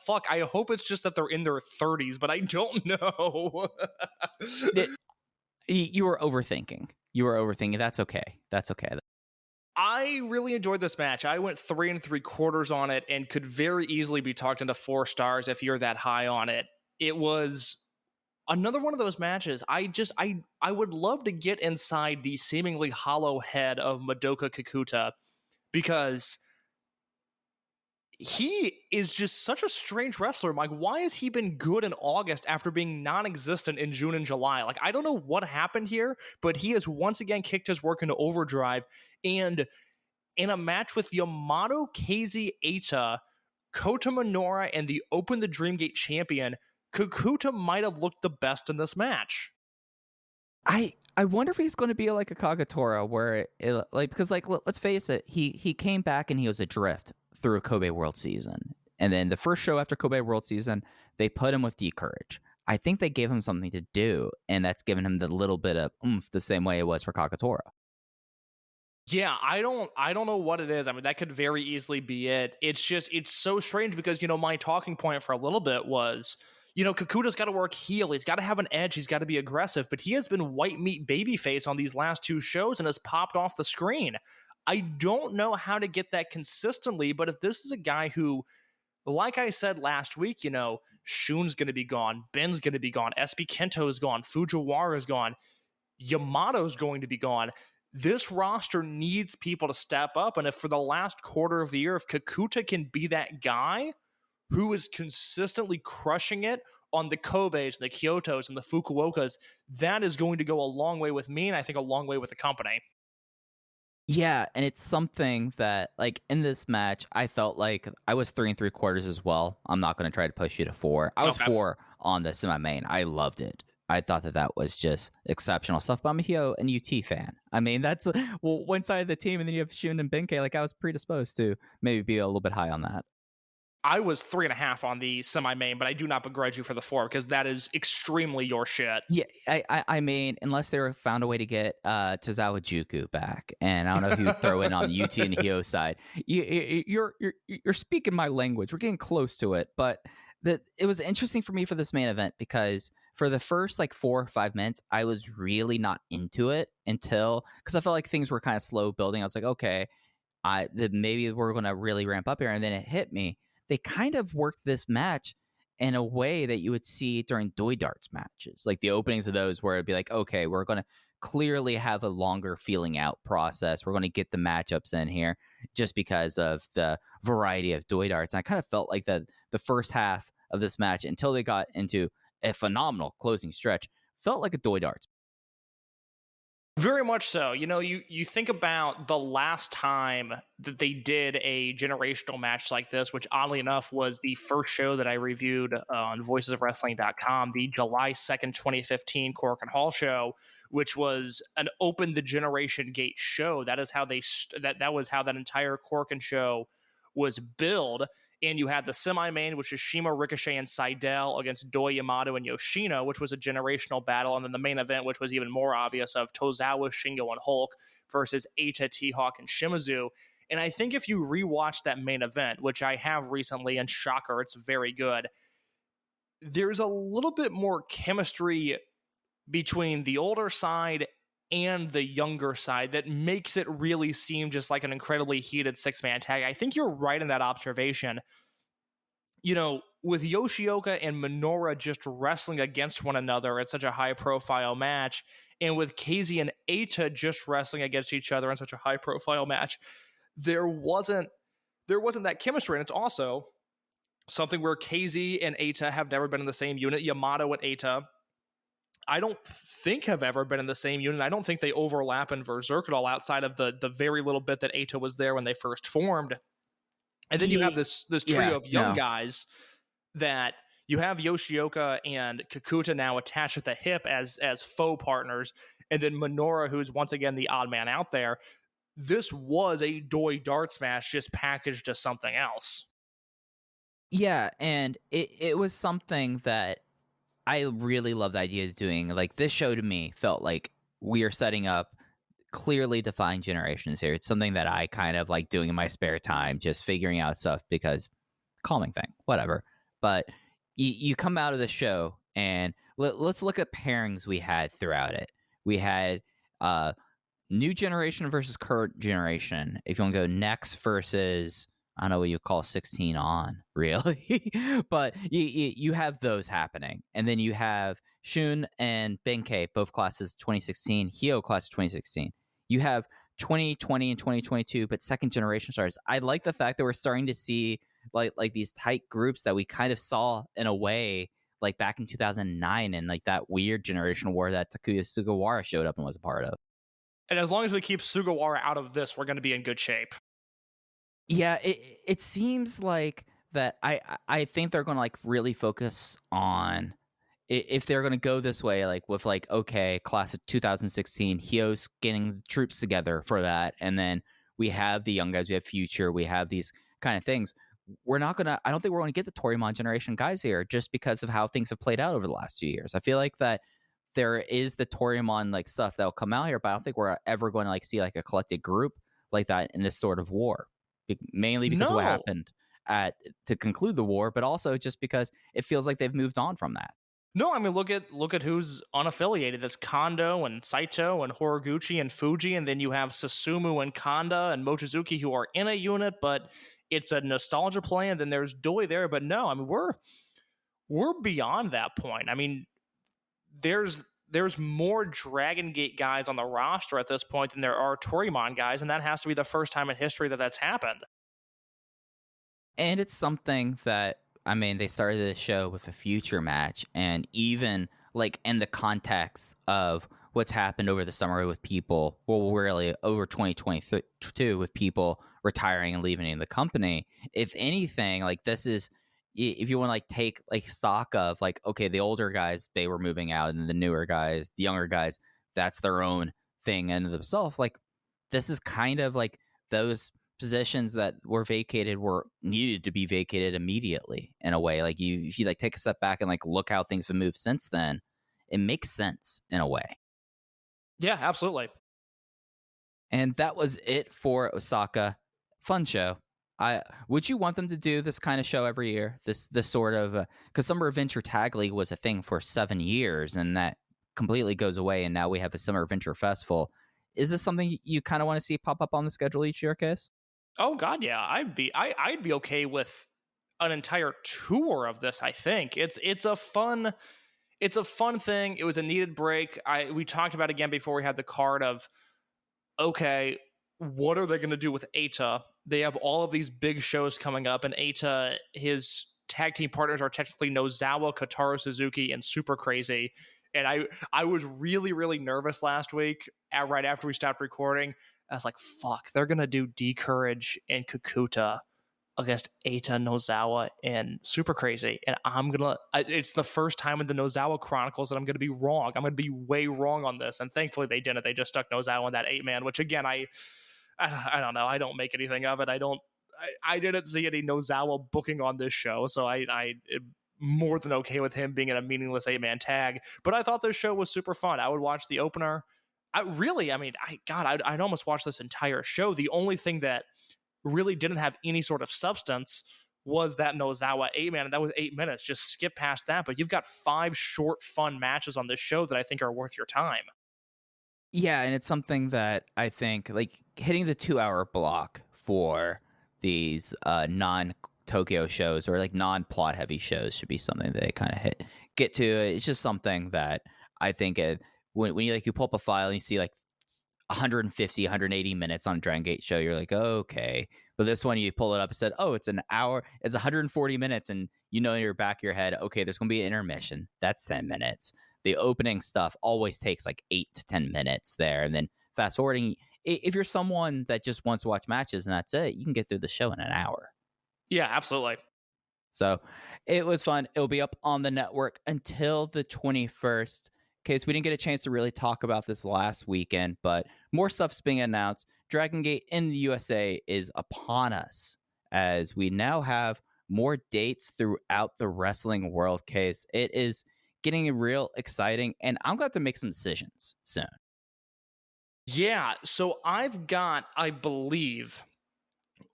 Fuck, I hope it's just that they're in their 30s, but I don't know. You were overthinking. That's okay. I really enjoyed this match. I went 3 3/4 on it and could very easily be talked into 4 stars if you're that high on it. It was another one of those matches. I would love to get inside the seemingly hollow head of Madoka Kakuta, because he is just such a strange wrestler. Like, why has he been good in August after being non-existent in June and July? Like, I don't know what happened here, but he has once again kicked his work into overdrive. And in a match with Yamato, KZ, Eita, Kota Minoura, and the Open the Dreamgate champion, Kakuta might have looked the best in this match. I wonder if he's going to be like a Kagetora, where because let's face it, he came back and he was adrift through Kobe World season, and then the first show after Kobe World season, they put him with D-Courage. I think they gave him something to do, and that's given him the little bit of oomph, the same way it was for Kagetora. Yeah, I don't know what it is. I mean, that could very easily be it. It's so strange because, my talking point for a little bit was, Kakuta's got to work heel. He's got to have an edge. He's got to be aggressive. But he has been white meat babyface on these last 2 shows and has popped off the screen. I don't know how to get that consistently, but if this is a guy who, like I said last week, Shun's going to be gone, Ben's going to be gone, SB Kento is gone, Fujiwara is gone, Yamato's going to be gone. This roster needs people to step up, and if for the last quarter of the year, if Kakuta can be that guy who is consistently crushing it on the Kobes, the Kyotos, and the Fukuokas, that is going to go a long way with me, and I think a long way with the company. Yeah, and it's something that, like, in this match, I felt like I was 3 3/4 as well. I'm not going to try to push you to 4. I was 4 on the semi-main. I loved it. I thought that was just exceptional stuff. But I'm a Hyo and UT fan. I mean, that's one side of the team, and then you have Shun and Ben-K. Like, I was predisposed to maybe be a little bit high on that. I was 3.5 on the semi-main, but I do not begrudge you for the 4 because that is extremely your shit. Yeah, I mean, unless they found a way to get Tozawa Juku back, and I don't know if you would throw in on the UT and Hyo side. You're speaking my language. We're getting close to it, but it was interesting for me for this main event because for the first 4 or 5 minutes, I was really not into it because I felt like things were kind of slow building. I was like, okay, maybe we're going to really ramp up here, and then it hit me. They kind of worked this match in a way that you would see during Doi Darts matches, like the openings of those where it'd be like, okay, we're going to clearly have a longer feeling out process. We're going to get the matchups in here just because of the variety of Doi Darts. And I kind of felt like the first half of this match, until they got into a phenomenal closing stretch, felt like a Doi Darts. Very much so. You think about the last time that they did a generational match like this, which oddly enough was the first show that I reviewed on voicesofwrestling.com, the July 2nd, 2015 Cork and Hall show, which was an Open the Generation Gate show. That is how that was how that entire Cork and show was billed. And you had the semi-main, which is Shima, Ricochet, and Seidel against Doi, Yamato, and Yoshino, which was a generational battle. And then the main event, which was even more obvious, of Tozawa, Shingo, and Hulk versus Eita, T-Hawk, and Shimizu. And I think if you rewatch that main event, which I have recently, and shocker, it's very good, there's a little bit more chemistry between the older side and the younger side that makes it really seem just like an incredibly heated 6-man tag. I think you're right in that observation. With Yoshioka and Minoru just wrestling against one another at such a high-profile match, and with KZ and Eita just wrestling against each other in such a high-profile match, there wasn't that chemistry. And it's also something where KZ and Eita have never been in the same unit. Yamato and Eita, I don't think have ever been in the same unit. I don't think they overlap in Berserk at all, outside of the very little bit that Eita was there when they first formed. And then you have this trio of young guys that you have Yoshioka and Kakuta now attached at the hip as faux partners, and then Minoru, who's once again the odd man out there. This was a Doi Darts match just packaged as something else. Yeah, and it was something that I really love the idea of doing. Like, this show to me felt like we are setting up clearly defined generations here. It's something that I kind of like doing in my spare time, just figuring out stuff because calming thing, whatever. But you come out of the show and let's look at pairings we had throughout it. We had new generation versus current generation. If you want to go next versus, I don't know what you call 16 on, really. But you have those happening. And then you have Shun and Ben-K, both classes 2016, Hyo class of 2016. You have 2020 and 2022, but second generation stars. I like the fact that we're starting to see like these tight groups that we kind of saw in a way like back in 2009 and like that weird generational war that Takuya Sugawara showed up and was a part of. And as long as we keep Sugawara out of this, we're going to be in good shape. Yeah, it seems like that. I think they're going to like really focus on if they're going to go this way, like with like, okay, class of 2016, Hyo's getting troops together for that, and then we have the young guys, we have Future, we have these kind of things. I don't think we're going to get the Toryumon generation guys here just because of how things have played out over the last 2 years. I feel like that there is the Toryumon like stuff that'll come out here, but I don't think we're ever going to like see like a collected group like that in this sort of war. Mainly because of what happened to conclude the war, but also just because it feels like they've moved on from that. No, I mean look at who's unaffiliated. That's Kondo and Saito and Horiguchi and Fuji, and then you have Susumu and Kanda and Mochizuki who are in a unit, but it's a nostalgia play, and then there's Doi there. But no, I mean we're beyond that point. I mean, there's more Dragon Gate guys on the roster at this point than there are Toryumon guys, and that has to be the first time in history that that's happened. And it's something that, I mean, they started the show with a future match, and even like in the context of what's happened over the summer with people, well, really over 2022 with people retiring and leaving the company. If anything, like this is, if you want to like take like stock of like, okay, the older guys, they were moving out, and the newer guys, the younger guys, that's their own thing in themselves. Like this is kind of like those positions that were vacated were needed to be vacated immediately in a way. Like if you like take a step back and like look how things have moved since then, it makes sense in a way. Yeah, absolutely. And that was it for Osaka. Fun show. Would you want them to do this kind of show every year? This sort of because Summer Adventure Tag League was a thing for 7 years, and that completely goes away, and now we have a Summer Adventure Festival. Is this something you kind of want to see pop up on the schedule each year, Case? Oh God, yeah. I'd be okay with an entire tour of this. I think it's a fun thing. It was a needed break. We talked about it again before we had the card of, okay, what are they going to do with Eita? They have all of these big shows coming up, and Eita, his tag team partners are technically Nozawa, Kotaro Suzuki, and Super Crazy. And I was really, really nervous last week, right after we stopped recording. I was like, fuck, they're going to do D-Courage and Kakuta against Eita, Nozawa, and Super Crazy. And it's the first time in the Nozawa Chronicles that I'm going to be wrong. I'm going to be way wrong on this. And thankfully they didn't. They just stuck Nozawa in that 8-man, which again, I don't know. I don't make anything of it. I didn't see any Nozawa booking on this show. So I more than okay with him being in a meaningless 8-man tag. But I thought this show was super fun. I would watch the opener. I'd almost watch this entire show. The only thing that really didn't have any sort of substance was that Nozawa 8-man, and that was 8 minutes. Just skip past that. But you've got 5 short, fun matches on this show that I think are worth your time. Yeah, and it's something that I think like hitting the 2-hour block for these non-Tokyo shows or like non-plot heavy shows should be something that they kind of get to. It's just something that I think when you pull up a file and you see like 150, 180 minutes on Dragongate show, you're like, oh, okay. But this one, you pull it up and said, oh, it's an hour. It's 140 minutes. And you know in your back of your head, okay, there's going to be an intermission. That's 10 minutes. The opening stuff always takes like 8 to 10 minutes there. And then fast forwarding, if you're someone that just wants to watch matches and that's it, you can get through the show in an hour. Yeah, absolutely. So it was fun. It'll be up on the network until the 21st. Case, we didn't get a chance to really talk about this last weekend, but more stuff's being announced. Dragongate in the USA is upon us as we now have more dates throughout the wrestling world. Case, it is getting real exciting, and I'm going to have to make some decisions soon. Yeah, so I've got, I believe,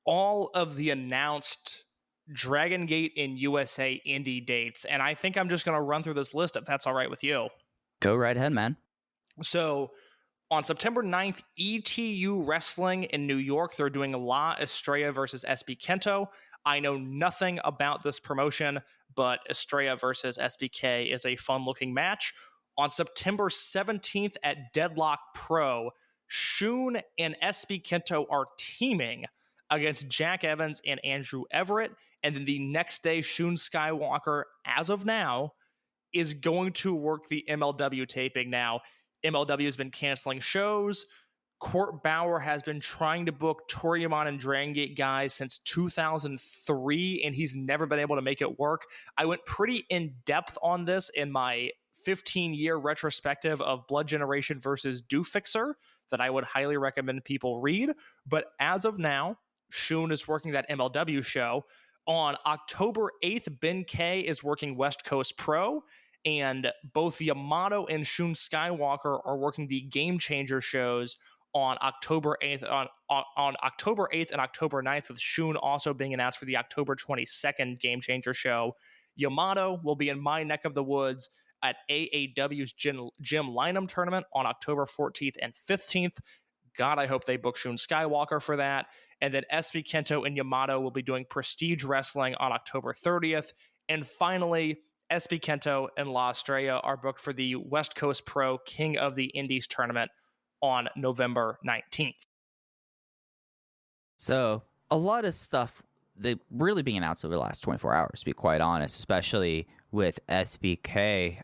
all of the announced Dragongate in USA indie dates, and I think I'm just going to run through this list if that's all right with you. Go right ahead, man. So on September 9th, ETU Wrestling in New York, they're doing La Estrella versus SB Kento. I know nothing about this promotion, but Estrella versus SBK is a fun-looking match. On September 17th at Deadlock Pro, Shun and SB Kento are teaming against Jack Evans and Andrew Everett. And then the next day, Shun Skywalker, as of now, is going to work the MLW taping now. MLW has been canceling shows. Court Bauer has been trying to book Toryumon and Dragongate guys since 2003, and he's never been able to make it work. I went pretty in-depth on this in my 15-year retrospective of Blood Generation versus Do Fixer that I would highly recommend people read. But as of now, Shun is working that MLW show. On October 8th, Ben-K is working West Coast Pro, and both Yamato and Shun Skywalker are working the Game Changer shows on October 8th on October 8th and October 9th, with Shun also being announced for the October 22nd Game Changer show. Yamato will be in my neck of the woods at AAW's Jim Lynam tournament on October 14th and 15th. God, I hope they book Shun Skywalker for that. And then SB Kento and Yamato will be doing Prestige Wrestling on October 30th. And finally, SB Kento and La Estrella are booked for the West Coast Pro King of the Indies tournament on November 19th. So a lot of stuff that really being announced over the last 24 hours, to be quite honest, especially with SBK.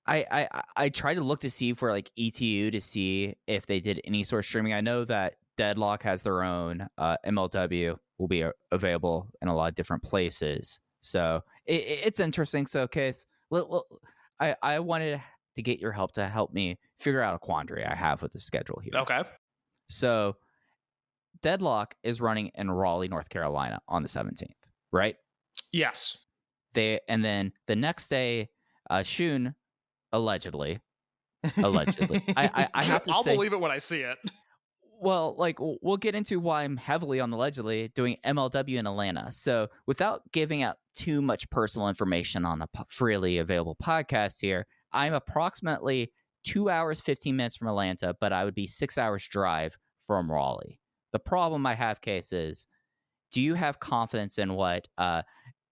I tried to look to see for like ETU to see if they did any sort of streaming. I know that Deadlock has their own. MLW will be available in a lot of different places. So it's interesting. So, Case, I wanted to get your help to help me figure out a quandary I have with the schedule here. Okay. So Deadlock is running in Raleigh, North Carolina on the 17th, right? Yes. And then the next day, Shun, allegedly, I have to I'll say, believe it when I see it. well, like, we'll get into why I'm heavily on allegedly doing MLW in Atlanta. So without giving out too much personal information on the freely available podcast here, I'm approximately 2 hours, 15 minutes from Atlanta, but I would be 6 hours drive from Raleigh. The problem I have, Case, is do you have confidence in what,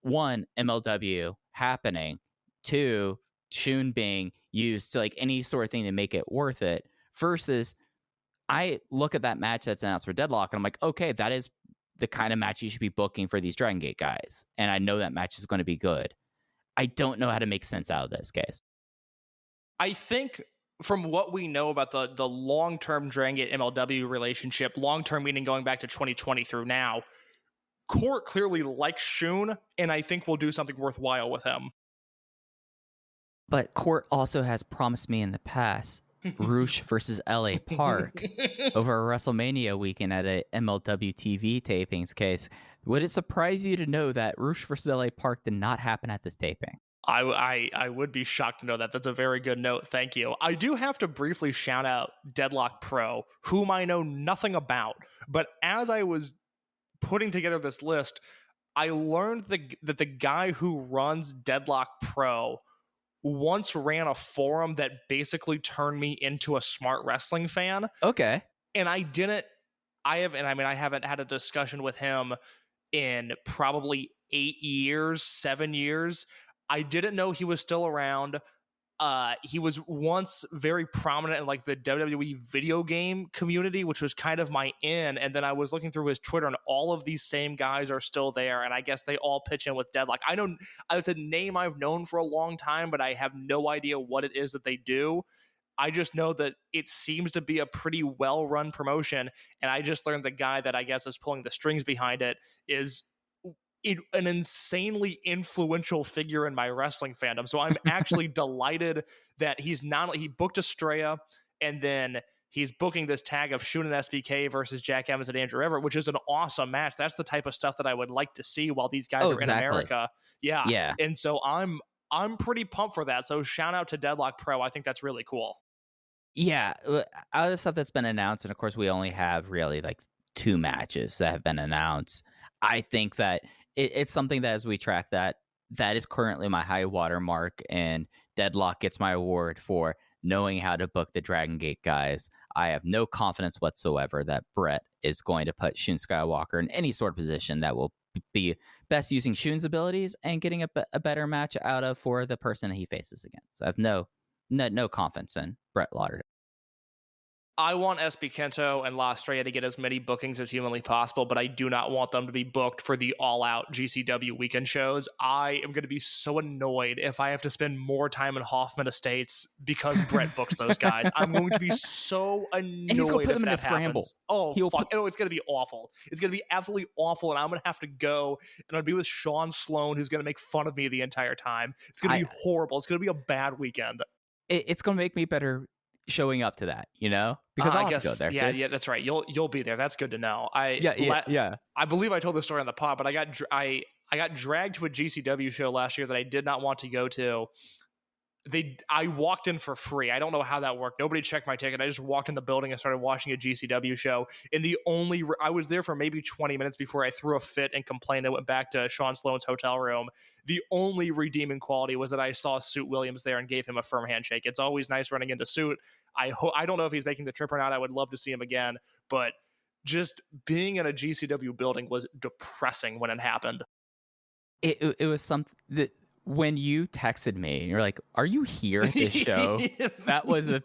one, MLW happening, two, Shun being used to like any sort of thing to make it worth it, versus I look at that match that's announced for Deadlock and I'm like, okay, that is the kind of match you should be booking for these Dragongate guys. And I know that match is going to be good. I don't know how to make sense out of this, Case. I think from what we know about the long-term Dragongate MLW relationship, long-term meaning going back to 2020 through now, Court clearly likes Shun, and I think we'll do something worthwhile with him. But Court also has promised me in the past Roosh versus LA Park over a WrestleMania weekend at a MLW TV tapings, Case. Would it surprise you to know that Roosh versus LA Park did not happen at this taping? I would be shocked to know that. That's a very good note. Thank you. I do have to briefly shout out Deadlock Pro, whom I know nothing about. But as I was putting together this list, I learned that the guy who runs Deadlock Pro once ran a forum that basically turned me into a smart wrestling fan. Okay. And I haven't had a discussion with him in probably 7 years. I didn't know he was still around. He was once very prominent in like the WWE video game community, which was kind of my in. And then I was looking through his Twitter, and all of these same guys are still there. And I guess they all pitch in with Deadlock. It's a name I've known for a long time, but I have no idea what it is that they do. I just know that it seems to be a pretty well-run promotion. And I just learned the guy that I guess is pulling the strings behind it is an insanely influential figure in my wrestling fandom. So I'm actually delighted that he booked Estrella, and then he's booking this tag of Shun and SBK versus Jack Evans and Andrew Everett, which is an awesome match. That's the type of stuff that I would like to see while these guys are in America. Yeah. And so I'm pretty pumped for that. So shout out to Deadlock Pro. I think that's really cool. Yeah. Out of the stuff that's been announced, and of course we only have really like 2 matches that have been announced, I think that it's something that as we track that is currently my high water mark, and Deadlock gets my award for knowing how to book the Dragongate guys. I have no confidence whatsoever that Brett is going to put Shun Skywalker in any sort of position that will be best using Shun's abilities and getting a better match out of for the person he faces against. I have no confidence in Brett Lauderdale. I want SB Kento and La Estrella to get as many bookings as humanly possible, but I do not want them to be booked for the all-out GCW weekend shows. I am going to be so annoyed if I have to spend more time in Hoffman Estates because Brett books those guys. I'm going to be so annoyed and he's gonna put if them in a that scramble. happens. Oh, fuck. It's going to be awful. It's going to be absolutely awful, and I'm going to have to go, and I'll be with Sean Sloan, who's going to make fun of me the entire time. It's going to be horrible. It's going to be a bad weekend. It's going to make me better showing up to that, because I'll have to go there. Yeah, that's right. You'll be there. That's good to know. Yeah. I believe I told the story on the pod, but I got dragged to a GCW show last year that I did not want to go to. I walked in for free. I don't know how that worked. Nobody checked my ticket. I just walked in the building and started watching a GCW show. And I was there for maybe 20 minutes before I threw a fit and complained. I went back to Sean Sloan's hotel room. The only redeeming quality was that I saw Suit Williams there and gave him a firm handshake. It's always nice running into Suit. I don't know if he's making the trip or not. I would love to see him again, but just being in a GCW building was depressing when it happened. It was something that when you texted me and you're like, are you here at this show? That was that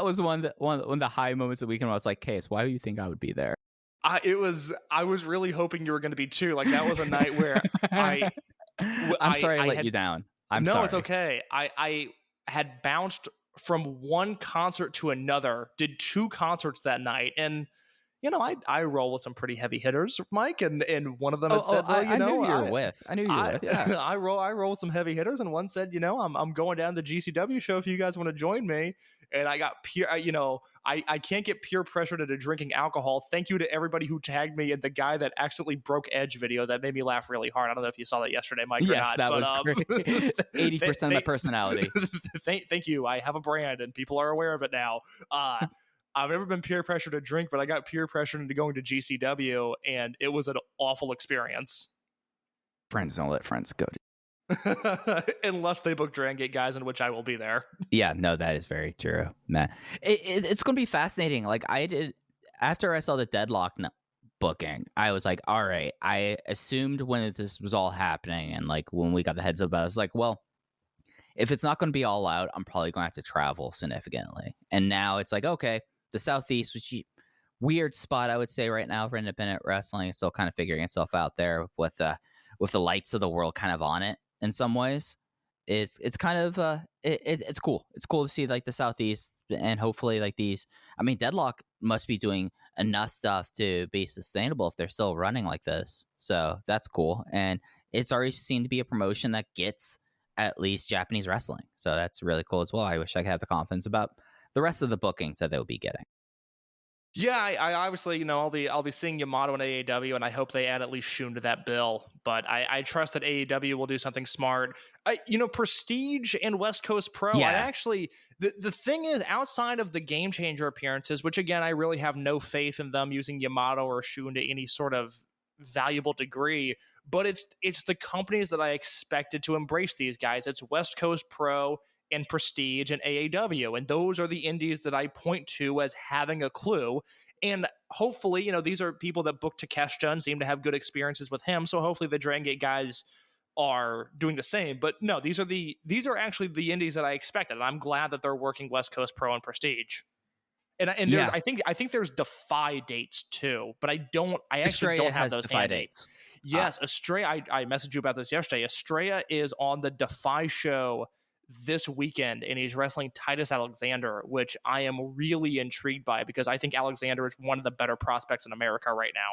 was one of the high moments of the weekend where I was like, Case, why do you think I would be there? I was really hoping you were going to be too. Like, that was a night where I'm sorry I let you down. No, it's okay. I had bounced from one concert to another, did 2 concerts that night, and I roll with some pretty heavy hitters, Mike, and one of them had said, well, I knew you were with. I knew you were with. Yeah. I roll with some heavy hitters, and one said, I'm going down to the GCW show if you guys want to join me. And I got I can't get peer pressured into drinking alcohol. Thank you to everybody who tagged me and the guy that accidentally broke Edge video that made me laugh really hard. I don't know if you saw that yesterday, Mike, or not. That was great. 80% of my personality. Thank you. I have a brand and people are aware of it now. I've never been peer pressured to drink, but I got peer pressured into going to GCW, and it was an awful experience. Friends don't let friends go. Unless they book Dragongate guys, in which I will be there. Yeah, no, that is very true, man. It's going to be fascinating. Like, after I saw the Deadlock booking, I was like, all right, I assumed when this was all happening and like when we got the heads up, I was like, well, if it's not going to be all out, I'm probably going to have to travel significantly. And now it's like, okay, the Southeast, which weird spot, I would say right now for independent wrestling, is still kind of figuring itself out there with the lights of the world kind of on it in some ways. It's kind of it's cool. It's cool to see like the Southeast, and hopefully like these. I mean, Deadlock must be doing enough stuff to be sustainable if they're still running like this. So that's cool, and it's already seemed to be a promotion that gets at least Japanese wrestling. So that's really cool as well. I wish I could have the confidence about the rest of the bookings that they'll be getting. Yeah, I obviously, I'll be seeing Yamato and AEW, and I hope they add at least Shun to that bill. But I trust that AEW will do something smart. Prestige and West Coast Pro. Yeah. I actually, the thing is, outside of the Game Changer appearances, which again, I really have no faith in them using Yamato or Shun to any sort of valuable degree. But it's the companies that I expected to embrace these guys. It's West Coast Pro and Prestige and AAW, and those are the indies that I point to as having a clue. And hopefully, these are people that booked Takeshita and seem to have good experiences with him, so hopefully the Dragongate guys are doing the same. But no, these are actually the indies that I expected, and I'm glad that they're working West Coast Pro and Prestige. And there's, yeah. I think there's Defy dates too, but I actually Estrella don't have has those Defy dates. Yes, Estrella. I messaged you about this yesterday. Estrella is on the Defy show this weekend, and he's wrestling Titus Alexander, which I am really intrigued by because I think Alexander is one of the better prospects in America right now.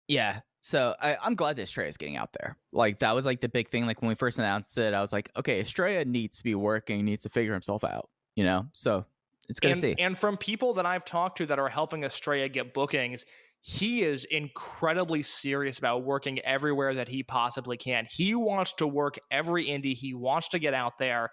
Yeah, so I'm glad that Estrella is getting out there. Like, that was like the big thing. Like, when we first announced it, I was like, okay, Estrella needs to be working, needs to figure himself out, so it's good to see. And from people that I've talked to that are helping Estrella get bookings, he is incredibly serious about working everywhere that he possibly can. He wants to work every indie. He wants to get out there.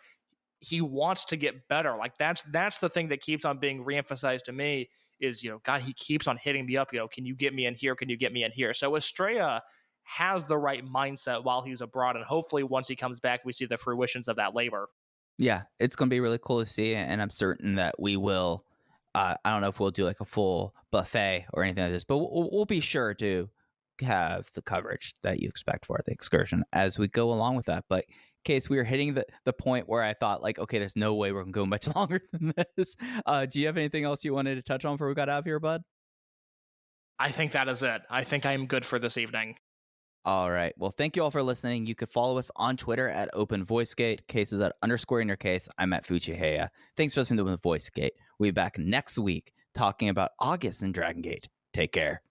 He wants to get better. Like, that's the thing that keeps on being reemphasized to me is, God, he keeps on hitting me up. Can you get me in here? Can you get me in here? So Estrella has the right mindset while he's abroad. And hopefully once he comes back, we see the fruitions of that labor. Yeah, it's going to be really cool to see. And I'm certain that we will. I don't know if we'll do like a full buffet or anything like this, but we'll be sure to have the coverage that you expect for the excursion as we go along with that. But Case, we are hitting the point where I thought like, okay, there's no way we're going to go much longer than this. Do you have anything else you wanted to touch on before we got out of here, bud? I think that is it. I think I am good for this evening. All right. Well, thank you all for listening. You could follow us on Twitter at OpenVoiceGate. Case is at _InnerCase. I'm at Fuchiheya. Thanks for listening to Open VoiceGate. We'll be back next week talking about August in Dragongate. Take care.